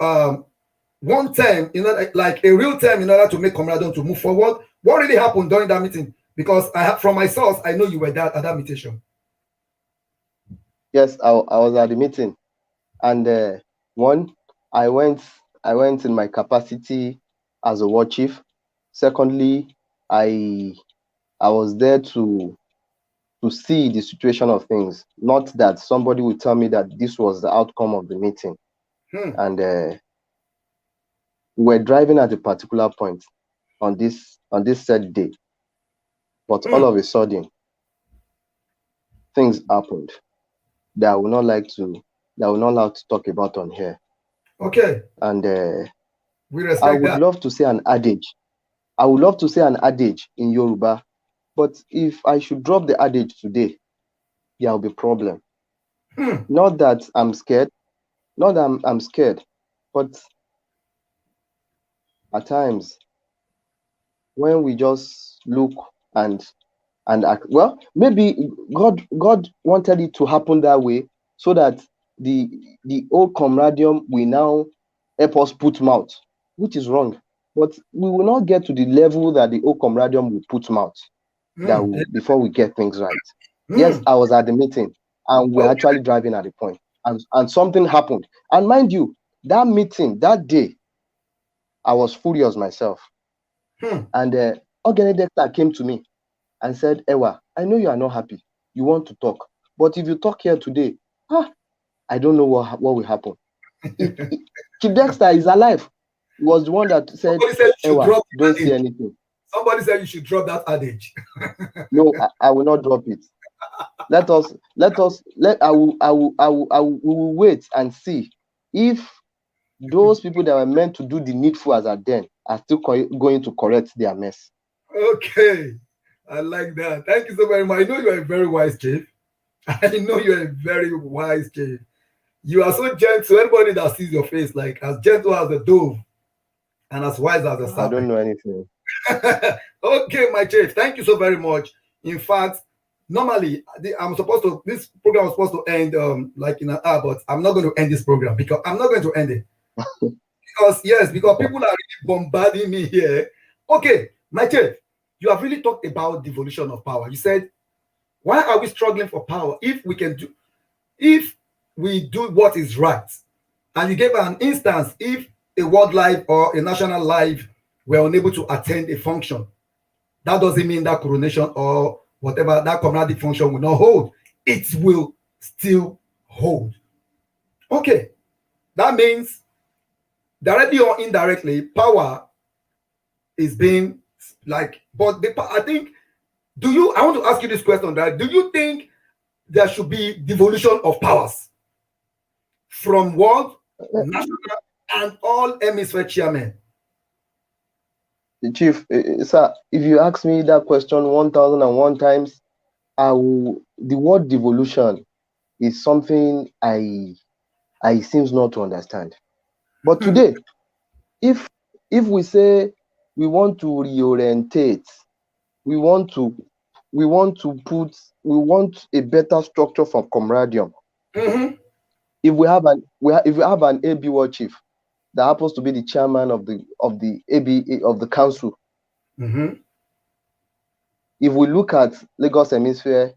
one term, like a real term, in order to make Comradic to move forward? What really happened during that meeting? Because from my source, I know you were there at that meeting. Yes, I was at the meeting, and one, I went in my capacity as a war chief. Secondly, I was there to see the situation of things, not that somebody would tell me that this was the outcome of the meeting. And we were driving at a particular point on this said day, but all of a sudden, things happened that I would not like to talk about on here. Okay. And We I respect would that. love to say an adage. I would love to say an adage in Yoruba, but if I should drop the adage today, there will be problem. Not that I'm scared, I'm scared, but at times when we just look and act, well, maybe God wanted it to happen that way so that the old comradium will now help us put mouth, which is wrong. But we will not get to the level that the old comradium will put mouth before we get things right. Yes, I was at the meeting and we're actually driving at the point, and something happened. And mind you, that meeting that day, I was furious myself. And Ogenedekta came to me and said, Ewa, I know you are not happy. You want to talk. But if you talk here today, I don't know what will happen. Chief Dexter is alive. He was the one that said, Ewa, don't say anything. Somebody said you should drop that adage. No, I will not drop it. We will wait and see if those people that were meant to do the needful as at then are still going to correct their mess. Okay. I like that. Thank you so very much. I know you are a very wise chief. I know you're a very wise chief. You are so gentle. Anybody that sees your face, like as gentle as a dove and as wise as a serpent. I don't know anything. Okay, my chief. Thank you so very much. In fact, normally this program was supposed to end like in an hour, but I'm not going to end this program because I'm not going to end it. because people are really bombarding me here. Okay, my chief, you have really talked about devolution of power. You said, why are we struggling for power if we do what is right? And you gave an instance if a world life or a national life were unable to attend a function. That doesn't mean that coronation or whatever, that comradic function will not hold. It will still hold. Okay. That means directly or indirectly, power is being like, but I think, I want to ask you this question, right? Do you think there should be devolution of powers from world, national, and all hemisphere chairmen? The chief, sir, if you ask me that question 1,001 times, the word devolution is something I seems not to understand. But today, if we say we want to reorientate, we want a better structure for comradium. If we have an AB world chief that happens to be the chairman of the AB of the council. If we look at Lagos Hemisphere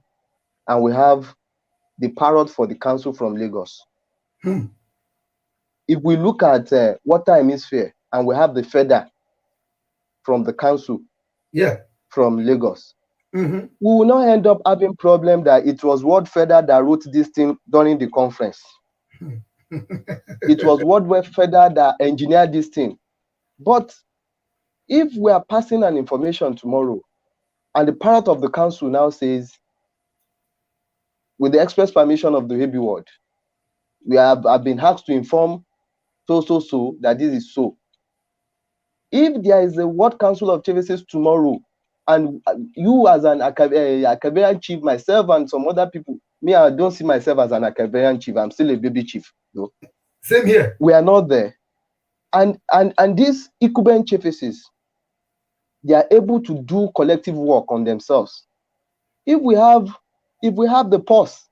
and we have the parrot for the council from Lagos. If we look at Water Hemisphere and we have the feather from the council from Lagos, we will not end up having problem that it was World Feather that wrote this thing during the conference. It was World Feather that engineered this thing. But if we are passing an information tomorrow and the parrot of the council now says, with the express permission of the AB ward, we have been asked to inform so that this is so. If there is a World Council of Chiefs tomorrow, and you as an Akabarian chief, myself and some other people, me, I don't see myself as an Akabarian chief. I'm still a baby chief. Though. Same here. We are not there. And these Ikuben chiefs, they are able to do collective work on themselves. If we have the purse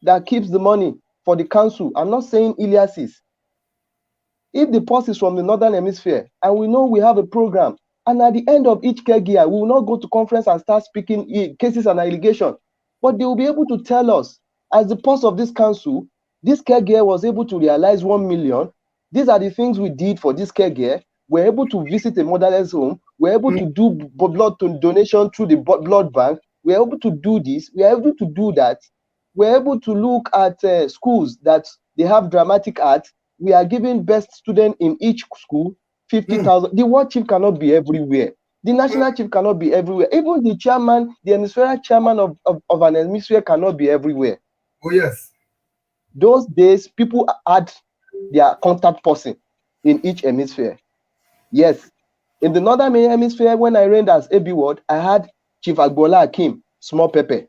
that keeps the money for the council, I'm not saying Iliasis. If the purse is from the Northern Hemisphere and we know we have a program, and at the end of each care gear, we will not go to conference and start speaking cases and allegations, but they will be able to tell us, as the purse of this council, this care gear was able to realize 1 million. These are the things we did for this care gear. We're able to visit a motherless home. We're able to do blood donation through the blood bank. We're able to do this. We're able to do that. We're able to look at schools that they have dramatic art. We are giving best student in each school 50,000. The world chief cannot be everywhere. The national chief cannot be everywhere. Even the chairman, the hemispherical chairman of an hemisphere cannot be everywhere. Oh, yes. Those days, people had their contact person in each hemisphere. Yes. In the northern hemisphere, when I reigned as AB Ward, I had Chief Agbola Akim, Small Pepper.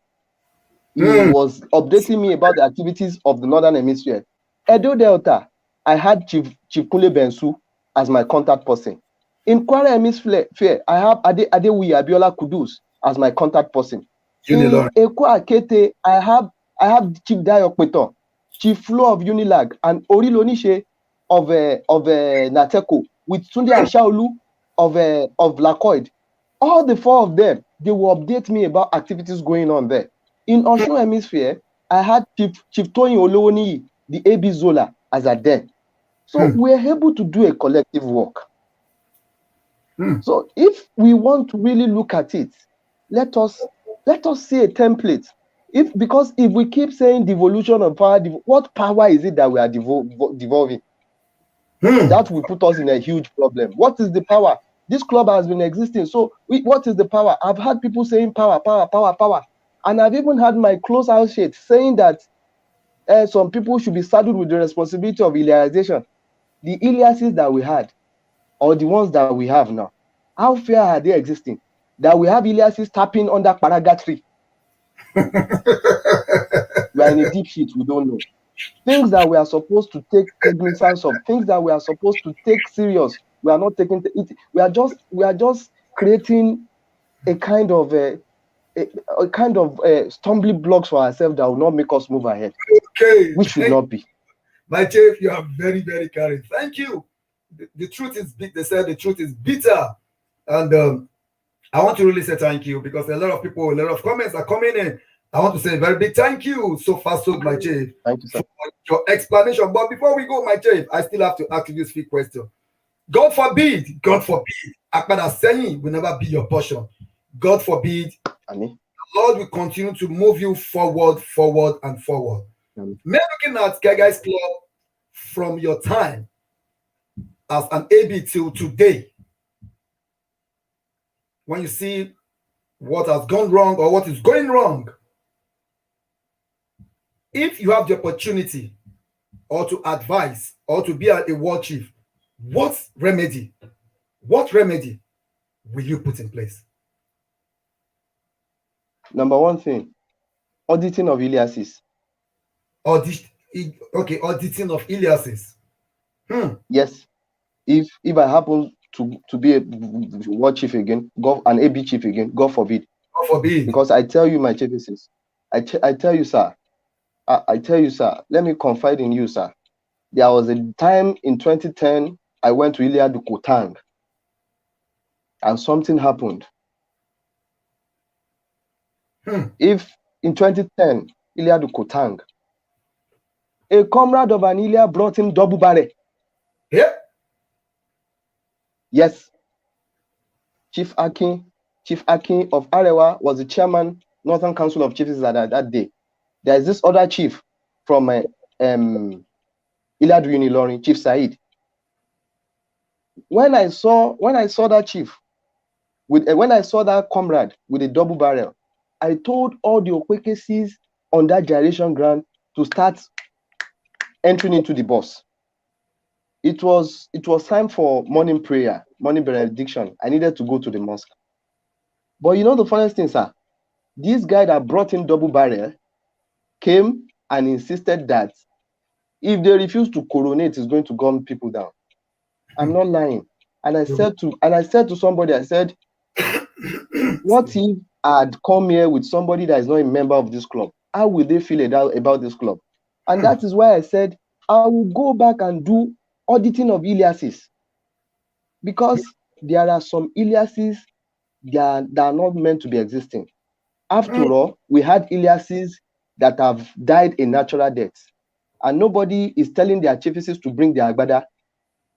He was updating me about the activities of the northern hemisphere. Edo Delta, I had Chief Kule Bensu as my contact person. In Kwara hemisphere, I have Adewi Abiola Kudus as my contact person. In Eko Akete, I have Chief Dayo Peton, Chief Flo of Unilag, and Orilonishe of Nateco, with Tunde Ashaolu of Lacoid. All the four of them, they will update me about activities going on there. In Osun hemisphere, I had Chief Tony Olowoni, the AB Zola, as a den. So we're able to do a collective work. So if we want to really look at it, let us see a template. Because if we keep saying devolution of power, what power is it that we are devolving? That will put us in a huge problem. What is the power? This club has been existing. So what is the power? I've had people saying power. And I've even had my close associates saying that some people should be saddled with the responsibility of Iliasization. The Iliases that we had, or the ones that we have now, how fair are they existing? That we have Iliases tapping under Paraga tree. We are in a deep shit, we don't know. Things that we are supposed to take cognizance of, things that we are supposed to take serious, we are not taking it. We are just creating a kind of stumbling blocks for ourselves that will not make us move ahead. Okay, which should not be. My chief, you are very, very caring. Thank you. The truth is, they said the truth is bitter, and I want to really say thank you, because a lot of comments are coming in. I want to say a very big thank you so fast, my chief. Thank you, sir. For your explanation. But before we go, my chief, I still have to ask you this few questions. God forbid, Akpada saying will never be your portion. God forbid, Amen. the Lord will continue to move you forward. Amen. Men looking at Guys Club from your time as an AB till today, when you see what has gone wrong or what is going wrong, if you have the opportunity or to advise or to be a war chief, what remedy will you put in place? Number one thing, auditing of Iliases. Auditing of Iliases. Yes. If I happen to be a war chief again, an AB chief again, God forbid. God forbid. Because I tell you, my chief is, I tell you, sir, let me confide in you, sir. There was a time in 2010, I went to Iliadu Kotang, and something happened. If in 2010, Iliadu Kotang, a comrade of an Ilia brought him double barrel. Yeah. Yes. Chief Akin of Arewa was the chairman, Northern Council of Chiefs at that day. There is this other chief from Iladu Unilorin, Chief Said. When I saw that chief, when I saw that comrade with a double barrel, I told all the Okwekesis on that gyration ground to start entering into the bus. It was time for morning prayer, morning benediction. I needed to go to the mosque. But you know the funniest thing, sir? This guy that brought in double barrel came and insisted that if they refuse to coronate, it's going to gun people down. I'm not lying. And I said to somebody, I said, what if I had come here with somebody that is not a member of this club? How will they feel about this club? And that is why I said, I will go back and do auditing of Iliases. Because there are some Iliases that are not meant to be existing. After all, we had Iliases that have died a natural death. And nobody is telling their chiefs to bring their agbada.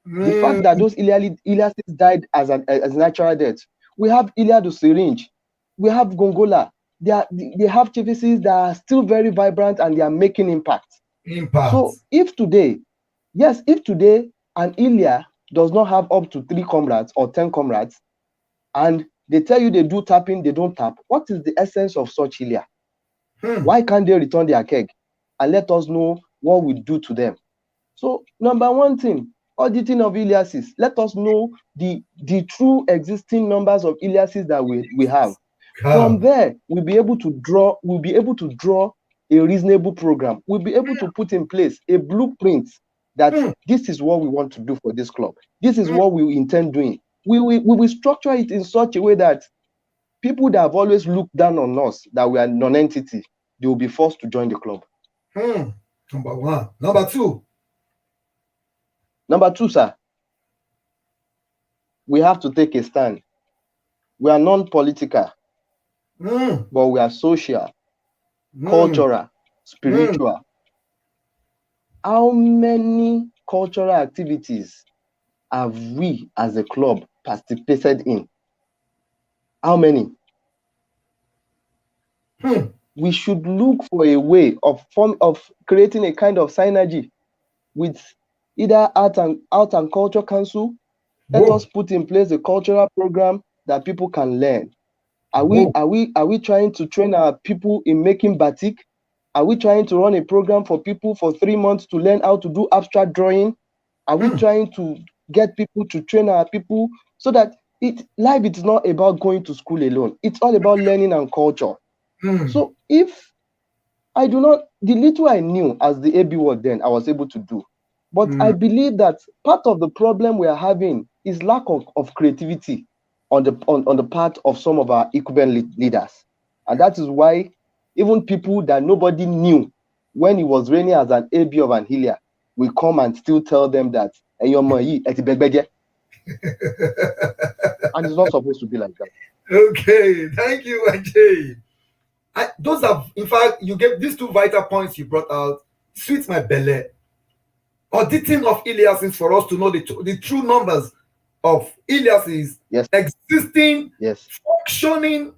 The fact that those Iliases died as natural death. We have Iliadu Syringe. We have Gongola. They have chiefs that are still very vibrant and they are making impact. So if today an Ilia does not have up to 3 comrades or 10 comrades, and they tell you they do tapping, they don't tap. What is the essence of such Ilia? Why can't they return their keg and let us know what we do to them? So number one thing, auditing of Iliases. Let us know the true existing numbers of Iliases that we have. From there, we'll be able to draw a reasonable program. We'll be able to put in place a blueprint that this is what we want to do for this club. This is what we intend doing. We will structure it in such a way that people that have always looked down on us, that we are non-entity, they will be forced to join the club. Number one. Number two. Number two, sir, we have to take a stand. We are non-political, but we are social, cultural, spiritual. How many cultural activities have we as a club participated in? How many? We should look for a way of creating a kind of synergy with either Art and Culture Council. Let us put in place a cultural program that people can learn. Are we trying to train our people in making batik? Are we trying to run a program for people for 3 months to learn how to do abstract drawing? Are we trying to get people to train our people so that life is not about going to school alone? It's all about learning and culture. So if I do not, the little I knew as the AB word then, I was able to do. But I believe that part of the problem we are having is lack of creativity on the part of some of our incumbent leaders. And that is why even people that nobody knew when he was reigning as an AB of Anhilia will come and still tell them that and it's not supposed to be like that. Okay, thank you, Ajay. Those are, in fact, you gave these two vital points you brought out, sweet my belly. Auditing of Iliases for us to know the true numbers of Iliases existing, functioning,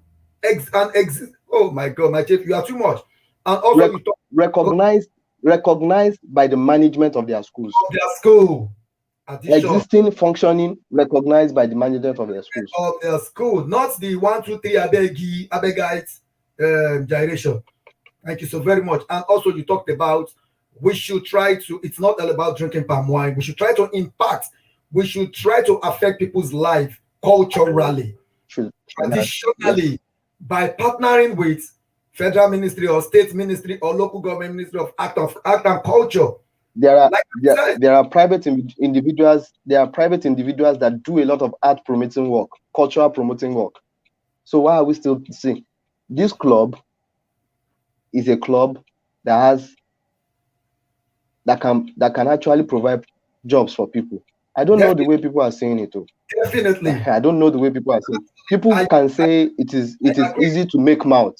oh my God, my chief, you are too much. And also recognized by the management of their schools. Of their school. Existing, functioning, recognized by the management of their schools. Of their school, not the 1, 2, 3 Abegites gyration. Thank you so very much. And also you talked about we should try to, it's not all about drinking palm wine. We should try to impact, we should try to affect people's life culturally, traditionally, by partnering with federal ministry or state ministry or local government ministry of art and culture. There are private individuals. There are private individuals that do a lot of art promoting work, cultural promoting work. So why are we still saying this club is a club that can actually provide jobs for people? I don't know the way people are saying it. Definitely, I don't know the way people are saying it. People can say it is easy to make mouth.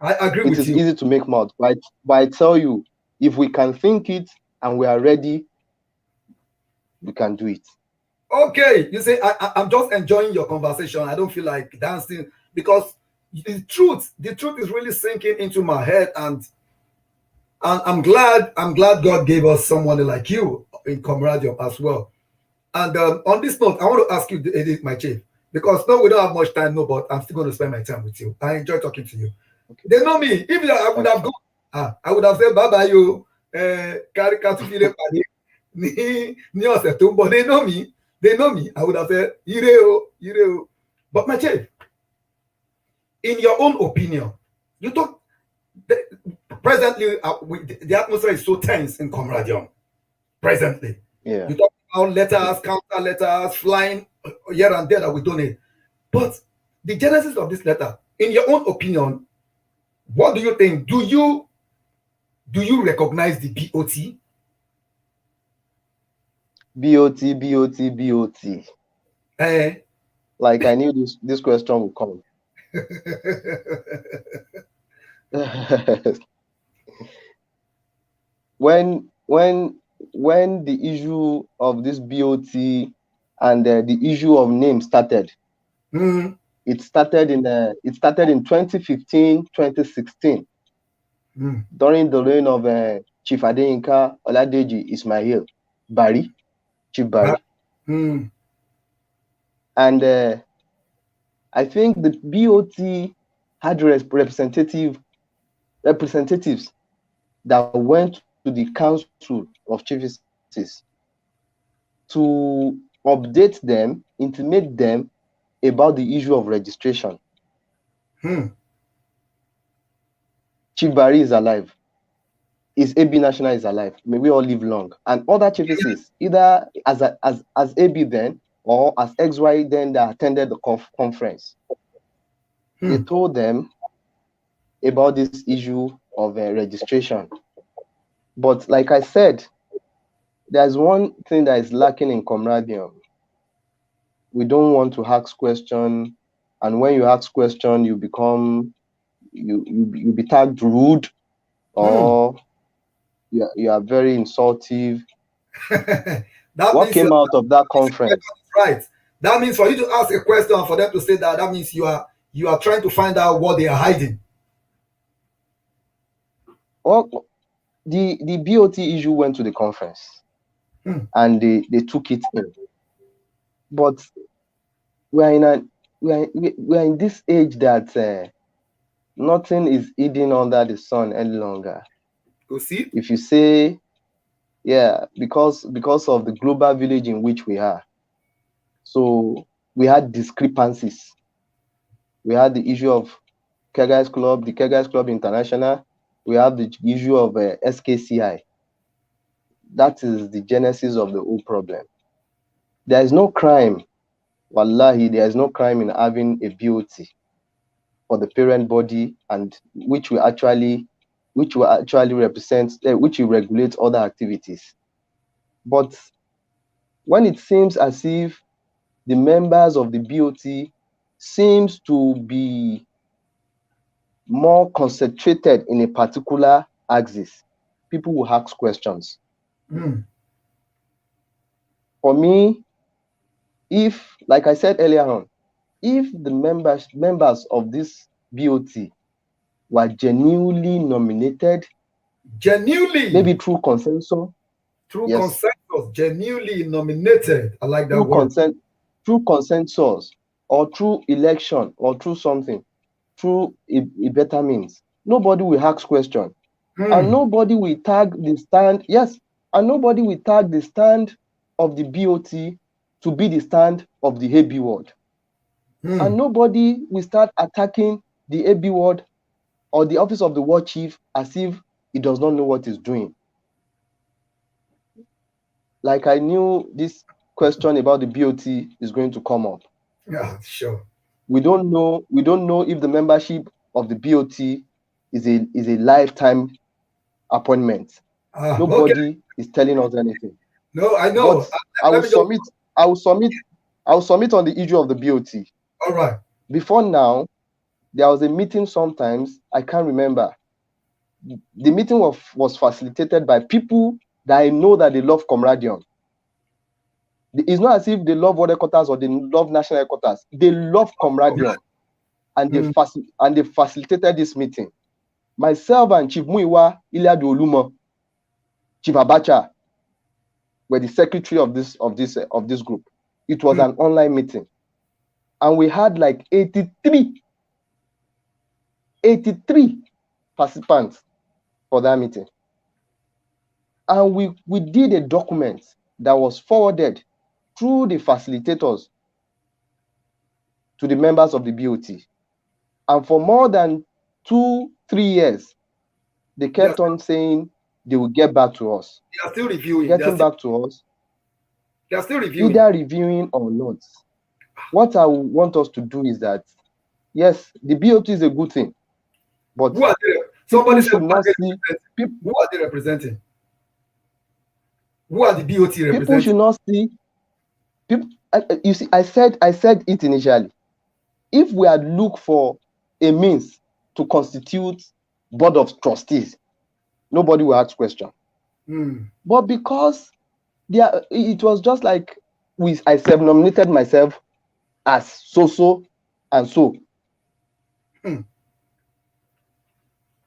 I agree with you. It is easy to make mouth, but I tell you, if we can think it and we are ready, we can do it. Okay, you say I'm just enjoying your conversation. I don't feel like dancing because the truth is really sinking into my head, and I'm glad God gave us someone like you in Comradic as well. And on this note, I want to ask you, my chief, because no, we don't have much time, no, but I'm still going to spend my time with you. I enjoy talking to you. Okay. They know me. If I would have gone, I would have said bye bye you. But they know me. They know me. I would have said Ireo. But my chief, in your own opinion, you talk. Presently, the atmosphere is so tense in Comradic. Presently, yeah. You talk about letters, counter letters, flying here and there that we donate. But the genesis of this letter, in your own opinion, what do you think? Do you recognize the BOT? BOT. Like I knew this question would come. When the issue of this BOT and the issue of name started, it started in 2015, 2016, during the reign of Chief Adeyinka Oladeji Ismail Chief Bari. Mm. And I think the BOT had representatives that went to the council of chiefs to update them, intimate them about the issue of registration. Chief Barry is alive. His AB National is alive. May we all live long. And other chiefs, either as AB then or as XY then, that attended the conference. They told them about this issue of registration. But like I said, there's one thing that is lacking in Comradium. We don't want to ask questions, and when you ask questions, you become you be tagged rude, or you are very insultive. What came out of that conference? Right. That means for you to ask a question and for them to say that means you are trying to find out what they are hiding. Well, the BOT issue went to the conference, and they took it in. But we are in this age that nothing is hidden under the sun any longer. You see? If you say, yeah, because of the global village in which we are, so we had discrepancies. We had the issue of Kegais Club, the Kegais Club International. We have the issue of SKCI. That is the genesis of the whole problem. There is no crime, wallahi, there is no crime in having a BOT for the parent body, and which will actually represent, which will regulate other activities. But when it seems as if the members of the BOT seems to be more concentrated in a particular axis, people will ask questions. For me, if, like I said earlier on, if the members of this BOT were genuinely nominated, maybe through consensus, genuinely nominated. I like that word. Through consensus, or through election, or through something, through a better means, nobody will ask question, and nobody will tag the stand. Yes, and nobody will tag the stand of the BOT to be the stand of the AB ward, and nobody will start attacking the AB ward or the office of the ward chief as if he does not know what he's doing. Like I knew this question about the BOT is going to come up. Yeah, sure. We don't know if the membership of the BOT is a lifetime appointment. Nobody is telling us anything. No, I know. But I will submit on the issue of the BOT. All right. Before now, there was a meeting sometimes, I can't remember. The meeting was facilitated by people that I know that they love Comradium. It's not as if they love other quarters or they love national headquarters. They love Comradium, and they facilitated this meeting. Myself and Chief Muiwa Iliadu Olumo, Chief Abacha were the secretary of this group. It was an online meeting, and we had like 83 participants for that meeting, and we did a document that was forwarded through the facilitators to the members of the BOT, and for more than 2-3 years they kept on saying they will get back to us. They are still reviewing. Back to us. They are still reviewing. Either reviewing or not. What I want us to do is that, yes, the BOT is a good thing, but who are they? Somebody should not see. Who are they representing? Who are the BOT representing? People should not see. People, you see, I said it initially. If we had looked for a means to constitute board of trustees, nobody will ask question. But because it was just like I self-nominated myself as so and so.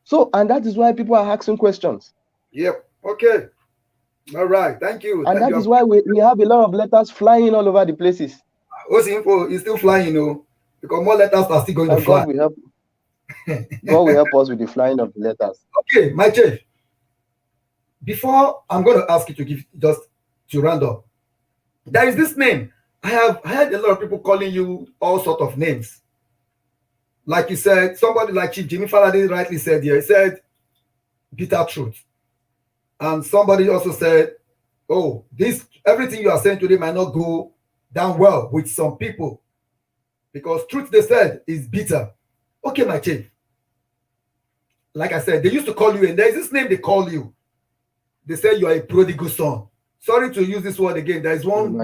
So, and that is why people are asking questions. Yep. Okay. All right. Thank you. And that is why we have a lot of letters flying all over the places. Osinfo is still flying, Because more letters are still going to fly. God will help. God will help us with the flying of the letters. Okay, my chief. Before I'm going to ask you to give just to round up. There is this name. I have heard a lot of people calling you all sort of names. Like you said, somebody like Chief Jimmy Faraday rightly said here, he said, bitter truth. And somebody also said, oh, this everything you are saying today might not go down well with some people. Because truth, they said, is bitter. Okay, my chief. Like I said, they used to call you, and there is this name they call you. They say you are a prodigal son. Sorry to use this word again. There is one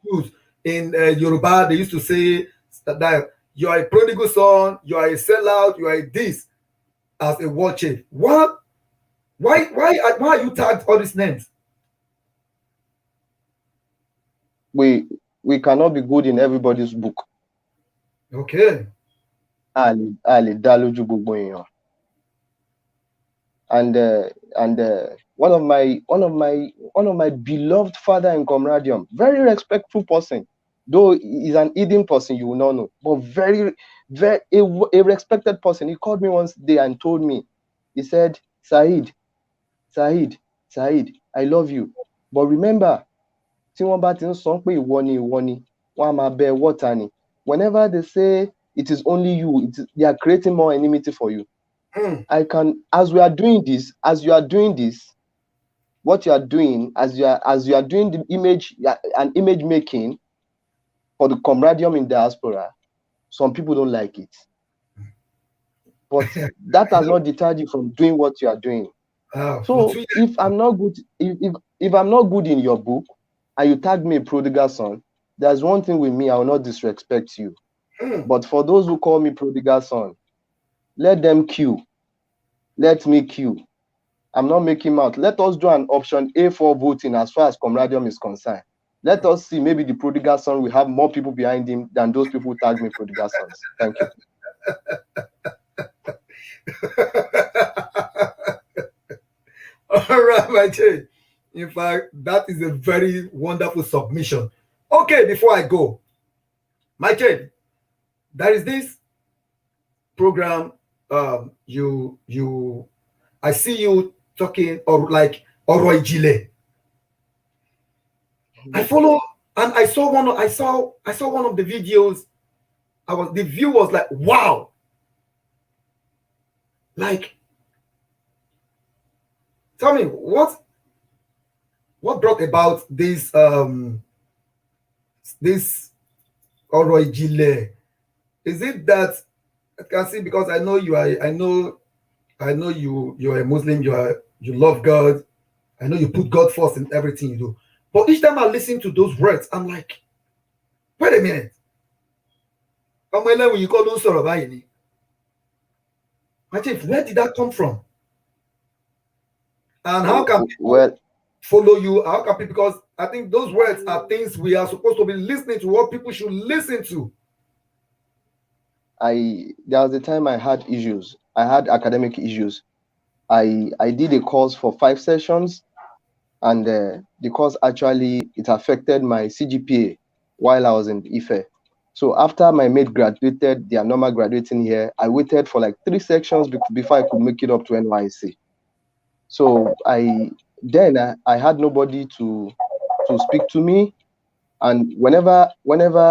use in Yoruba. They used to say that you are a prodigal son, you are a sellout, you are a this as a war chief. What? Why are you tagged all these names? We cannot be good in everybody's book. Okay. And one of my beloved father in Comradium, very respectful person, though he's an hidden person, you will not know, but very a respected person. He called me one day and told me, he said, Said, I love you, but remember, whenever they say it is only you, they are creating more enmity for you. I can, as you are doing this, what you are doing, as you are doing the image and image making for the Comradium in diaspora, some people don't like it, but that has not deterred you from doing what you are doing. So if I'm not good, if I'm not good in your book, and you tag me a prodigal son, there's one thing with me, I will not disrespect you. But for those who call me prodigal son, let them queue. Let me queue. I'm not making out. Let us do an option A for voting as far as Comradium is concerned. Let us see, maybe the prodigal son will have more people behind him than those people who tag me prodigal sons. Thank you. All right, my chief. In fact, that is a very wonderful submission. Okay, before I go, my chief, there is this program. I see you talking or like Oro Ijile. I follow, and I saw one of the videos. The view was like, wow. Like, tell me what brought about this this Oro Ijile? Is it that I can see, because I know you are, I know you are a Muslim, you love God. I know you put God first in everything you do. But each time I listen to those words, I'm like, wait a minute. When you call those sort of my chief, where did that come from? And how can people follow you? How can people, because I think those words are things we are supposed to be listening to, what people should listen to. There was a time I had issues. I had academic issues. I did a course for 5 sessions, and the course actually, it affected my CGPA while I was in IFE. So after my mate graduated, their normal graduating here, I waited for like 3 sections before I could make it up to NYC. So I had nobody to speak to me, and whenever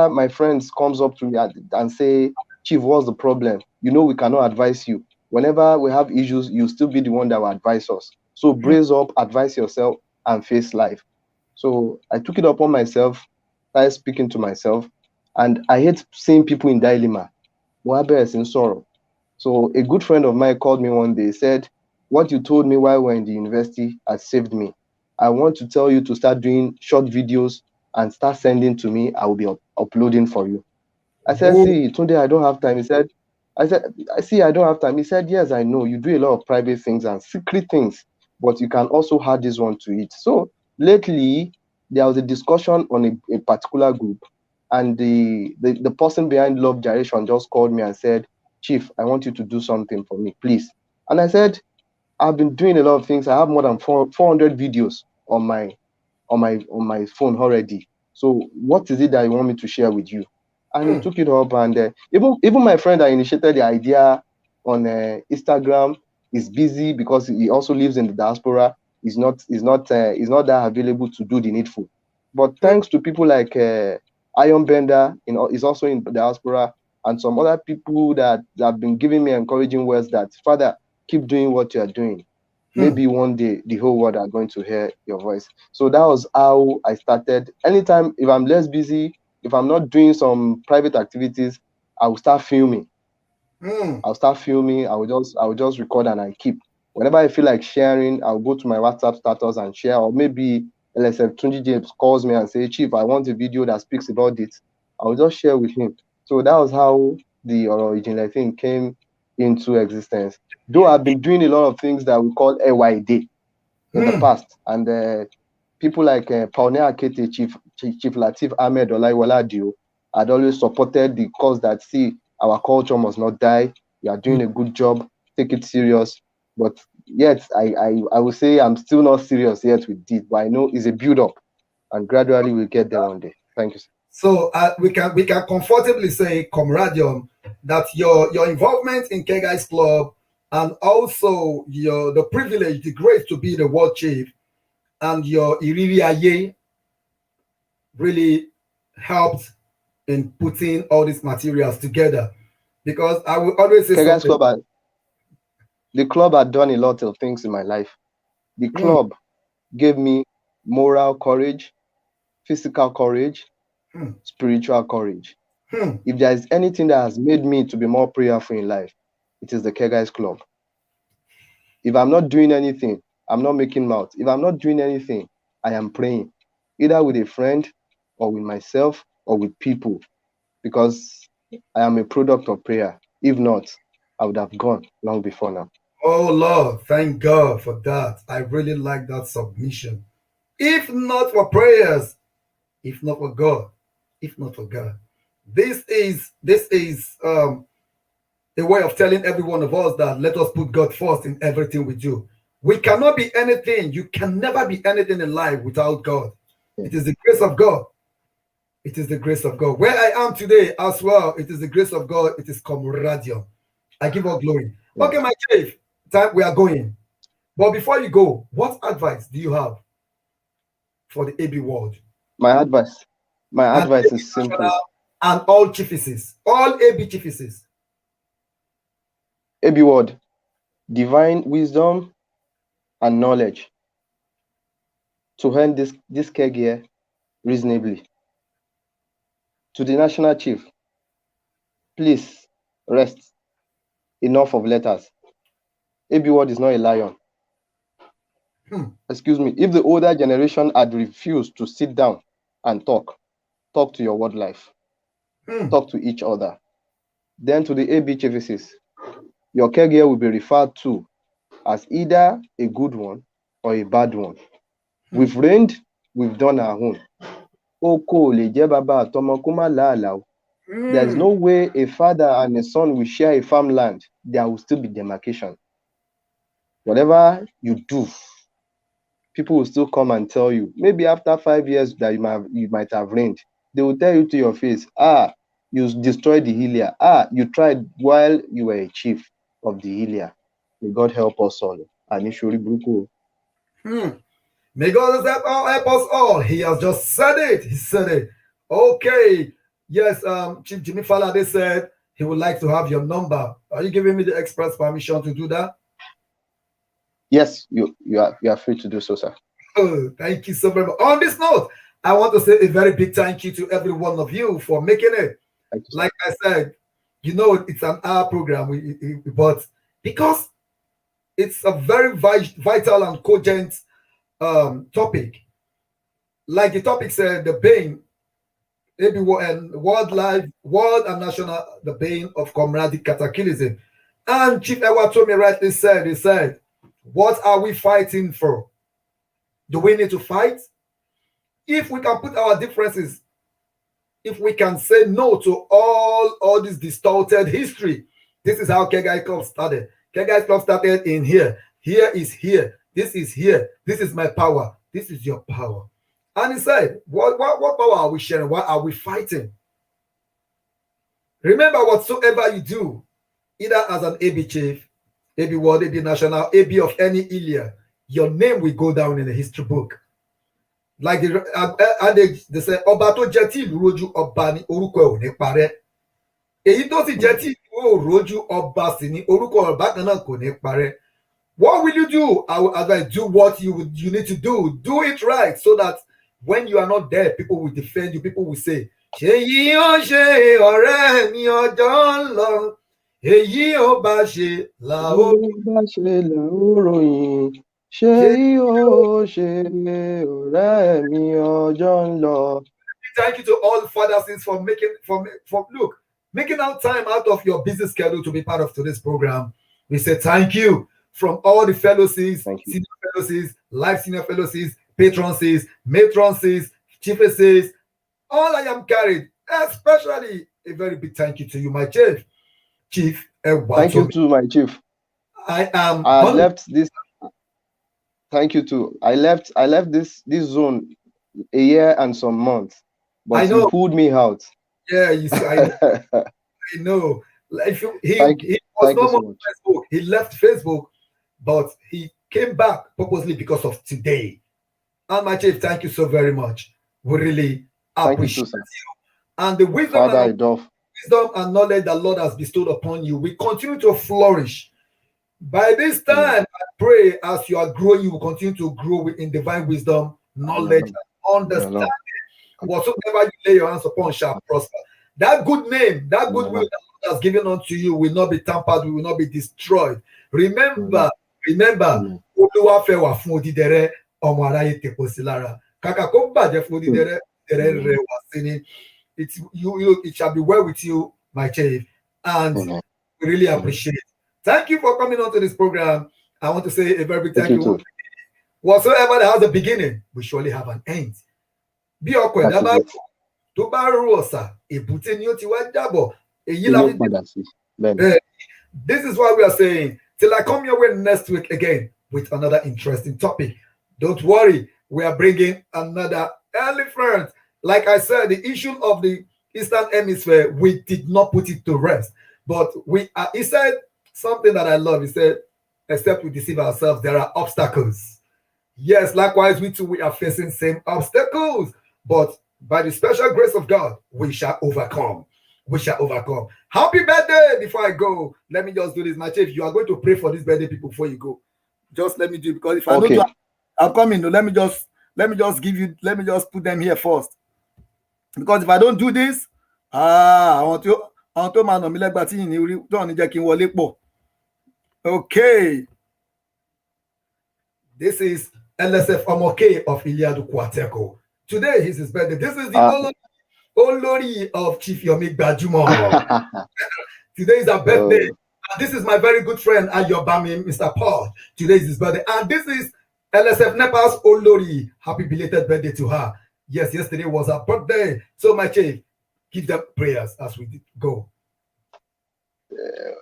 my friends comes up to me and say, Chief, what's the problem? You know we cannot advise you. Whenever we have issues, you still be the one that will advise us. So brace up, advise yourself, and face life. So I took it upon myself, started speaking to myself, and I hate seeing people in dilemma. In sorrow. So a good friend of mine called me one day, said, what you told me while we were in the university has saved me. I want to tell you to start doing short videos and start sending to me. I will be uploading for you. I said, see, today I don't have time. He said, I see, I don't have time. He said, yes, I know. You do a lot of private things and secret things, but you can also add this one to it. So lately, there was a discussion on a particular group, and the person behind Love GYRATION just called me and said, Chief, I want you to do something for me, please. And I said, I've been doing a lot of things. I have more than 400 videos on my phone already. So what is it that you want me to share with you? and he took it up. And even my friend that initiated the idea on Instagram is busy because he also lives in the diaspora. He's not that available to do the needful. But thanks to people like Iron Bender, is also in the diaspora, and some other people that have been giving me encouraging words that, Father, keep doing what you are doing. Maybe one day the whole world are going to hear your voice. So that was how I started. Anytime, if I'm less busy, if I'm not doing some private activities, I will start filming. I'll start filming. I will just record and I keep. Whenever I feel like sharing, I'll go to my WhatsApp status and share. Or maybe LSF Tunji James calls me and say, Chief, I want a video that speaks about it. I'll just share with him. So that was how the original thing came into existence. Though I've been doing a lot of things that we call AYD in the past, and people like Paone Akete, Chief Latif Ahmed Olaiwola Dio had always supported the cause that, see, our culture must not die. You are doing a good job. Take it serious. But yet, I will say I'm still not serious yet with it. But I know it's a build-up, and gradually we'll get there one day. Thank you, sir. So we can comfortably say, Comradium, that your involvement in K Guys Club and also the privilege, the grace to be the world chief, and your Iriri Aye really helped in putting all these materials together. Because I will always say the club had done a lot of things in my life. The club gave me moral courage, physical courage, spiritual courage. If there is anything that has made me to be more prayerful in life, it is the K Guys Club. If I'm not doing anything, I'm not making mouth. If I'm not doing anything, I am praying, either with a friend or with myself or with people, because I am a product of prayer. If not, I would have gone long before now. Oh Lord, thank God for that. I really like that submission. If not for prayers, if not for God, if not for God. This is a way of telling every one of us that let us put God first in everything we do. We cannot be anything. You can never be anything in life without God. It is the grace of God. It is the grace of God. Where I am today as well, it is the grace of God. It is Comradium. I give all glory. Okay, my chief, time we are going. But before you go, what advice do you have for the AB world? My advice is simple. And all chiefesses, all AB chiefesses. AB world, divine wisdom and knowledge to earn this keg here reasonably. To the national chief, please rest. Enough of letters. AB world is not a lion. Excuse me. If the older generation had refused to sit down and talk to your word life, talk to each other, then to the AB chiefesses, your keg here will be referred to as either a good one or a bad one. We've reigned, we've done our own. There's no way a father and a son will share a farmland. There will still be demarcation. Whatever you do, people will still come and tell you. Maybe after 5 years that you might have reigned, they will tell you to your face, you destroyed the Hilia. You tried while you were a chief of the Hilia. May God help us all. May God help us all. He has just said it. He said it. Okay. Yes, Chief Jimmy Falade said he would like to have your number. Are you giving me the express permission to do that? Yes, you are free to do so, sir. Oh, thank you so very much. On this note, I want to say a very big thank you to every one of you for making it. Like I said, it's an hour program, but because it's a very vital and cogent topic. Like the topic said, the Bane, and world and national, the Bane of Comradic Katakilism. And Chief Edward told me rightly said, he said, what are we fighting for? Do we need to fight? If we can put our differences, if we can say no to all this distorted history, this is how Kegai Club started. Kegai Club started in here. Here is here. This is here. This is my power. This is your power. And he said, what power are we sharing? What are we fighting? Remember, whatsoever you do, either as an AB chief, AB world, AB national, AB of any Ilia, your name will go down in the history book. Like they say, ọba tó jẹ́ tí ìlú rojú ọba ní orúkọ ẹ̀ ò ní parẹ́. Èyí tó sì jẹ́ tí ìlú ò rojú ọba sì ní orúkọ ọba kan náà kò ní parẹ́. What will you do? I will advise, do what you need to do. Do it right so that when you are not there, people will defend you. People will say, ṣèyí ó ṣe ọ̀rẹ́ mi ọjọ́ ń lọ. Èyí ó bá ṣe là ó ròyìn. Ṣèyí ó ṣe ọ̀rẹ́ mi ọjọ́ ń lọ. Thank you to all fathers for making out time out of your busy schedule to be part of today's program. We say thank you from all the fellowships, senior fellowships, life senior fellowships, patronses, matronses, chiefesses, all I am carried. Especially a very big thank you to you, my chief. Chief, thank you to my chief. I left this. Thank you too. I left this zone a year and some months, but he pulled me out. Yeah, you see, I know. Like he was no more on Facebook. He left Facebook, but he came back purposely because of today. And my chief, thank you so very much. We really appreciate you. And the wisdom and knowledge that Lord has bestowed upon you, we continue to flourish. By this time, I pray as you are growing, you will continue to grow in divine wisdom, knowledge, and understanding. Whatsoever you lay your hands upon shall prosper. That good name, that good will that God has given unto you will not be tampered, will not be destroyed. Remember, Olúwafẹ́ wà fún odídẹrẹ́, ọmọ aráyé tèpo sí lára. Kàkà kó bàjẹ́ fún odídẹrẹ́, odídẹrẹ́ rẹ̀ wá sí ni. It shall be well with you, my chief, and we really appreciate it. Thank you for coming on to this program. I want to say a very big thank you. Whatsoever that has a beginning, we surely have an end. Bí ọkọ̀ ẹ̀dá bá tó bá rú ọ̀sà, èbúté ni ó ti wá jábọ̀. Èyí la fi. This is why we are saying, till I come your way next week again with another interesting topic. Don't worry, we are bringing another elephant. Like I said, the issue of the Eastern Hemisphere, we did not put it to rest. But he said something that I love. He said, except we deceive ourselves, there are obstacles. Yes, likewise, we too, we are facing same obstacles. But by the special grace of God, we shall overcome. We shall overcome. Happy birthday! Before I go, let me just do this. My chief, you are going to pray for these birthday people before you go. Just let me do it, because if I don't do it, I'm coming. Let me just put them here first. Because if I don't do this, I want to man on me like that. Okay. This is LSF Omoke of Iliadu Kwateko. Today is his birthday. This is the Olori of Chief Yomi Bajumo. Today is our birthday. And this is my very good friend Ayobami, Mr. Paul. Today is his birthday. And this is LSF Nepal's Olori. Happy belated birthday to her. Yes, yesterday was her birthday. So my chief, give them prayers as we go.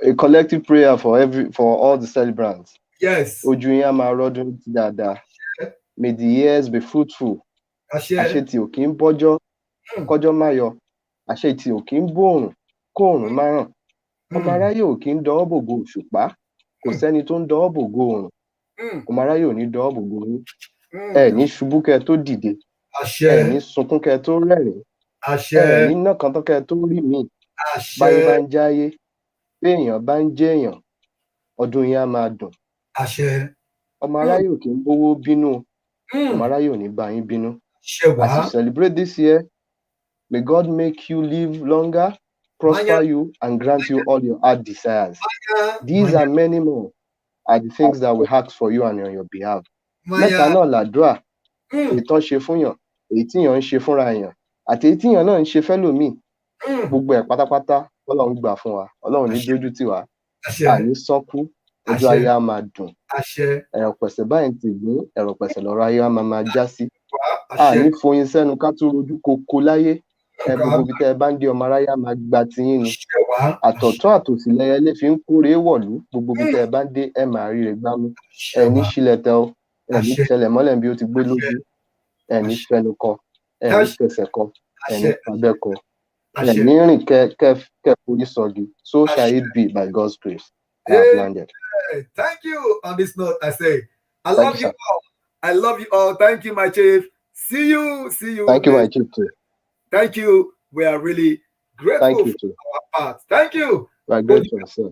A collective prayer for all the celebrants. Yes. May the years be fruitful. Asheti okin bojo, kojo mayo. Asheti okin borun, korun maran. Ọmọ aráyé ò kí ń dọwọ́ bògo òṣùpá. Kò sẹ́ni tó ń dọwọ́ bògo òrùn. Ọmọ aráyé ò ní dọwọ́ bògo yín. Ẹ ní ṣubú kẹ́ tó dìde. Ẹ ní sunkún kẹ́ tó rẹ́rìn. Ẹ ní náà kan tán kẹ́ tó rí mi. Báyé bá ń jáyé, bí èèyàn bá ń jẹ́ èèyàn, ọdún yín á máa dùn. Ọmọ aráyé ò kí ń bówó bínú. Ọmọ aráyé ò ní bá yín bínú. As you celebrate this year, may God make you live longer, prosper you, and grant you all your heart desires. These and many more are the things that we ask for you and on your behalf. Mẹ́ta náà làdúrà, ìtàn ṣe fún yàn, èyí tí yàn ń ṣe fúnra yàn, àti èyí tí yàn náà ń ṣe fẹ́lòmíì. Gbogbo ẹ̀ pátápátá, Ọlọ́run gbà fún wa, Ọlọ́run ní dójú tì wá, àní sọ́kú, ojú ayé á máa dùn. Ẹ̀rọ̀ pẹ̀sẹ̀ báyìí ti gbìn, ẹ̀rọ̀ pẹ̀sẹ̀ lọ́rọ̀ ayé á máa já sí. Àní foyin sẹ́nu ká tó rojú koko láyé. Gbogbo ibi tẹ́ ẹ bá ń dé ọmọ aráyé á máa gba tiyín ni. Àtọ̀tún àtòsì lẹyẹlé fi ń kórè wọ̀lú. Gbogbo ibi tẹ́ ẹ bá ń dé ẹ máa rí rẹ̀ gbámú. Ẹ ní ṣílẹ̀ tẹ ọ, ẹ ní tẹlẹ̀ mọ́lẹ̀ bí ó ti gbé lójú. Ẹ ní fẹnu kọ, ẹ ní fẹsẹ̀ kọ, ẹ ní fabẹ́ kọ. So shall it be by God's grace. I have landed. Thank you. On this note, I say, I Thank love you, you all. I love you all. Thank you, my chief. See you. Thank you, my chief, too. Thank you. We are really grateful Thank you, too. for our part. Thank you. We are grateful, sir.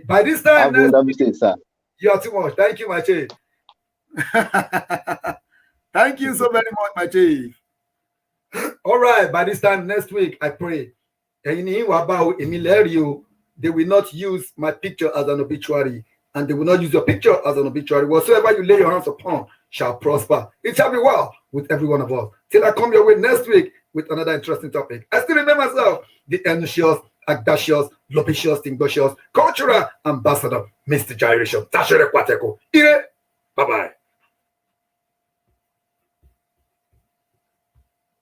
By this time, sir. You are too much. Thank you, my chief. Thank you so very much, my chief. All right. By this time next week, I pray they will not use my picture as an obituary, and they will not use your picture as an obituary. Whatsoever you lay your hands upon shall prosper. It shall be well with every one of us. Till I come your way next week with another interesting topic. I still remember myself, the ambitious, audacious, lopicious, tinglicious, cultural ambassador, Mr. Gyration. Bye-bye.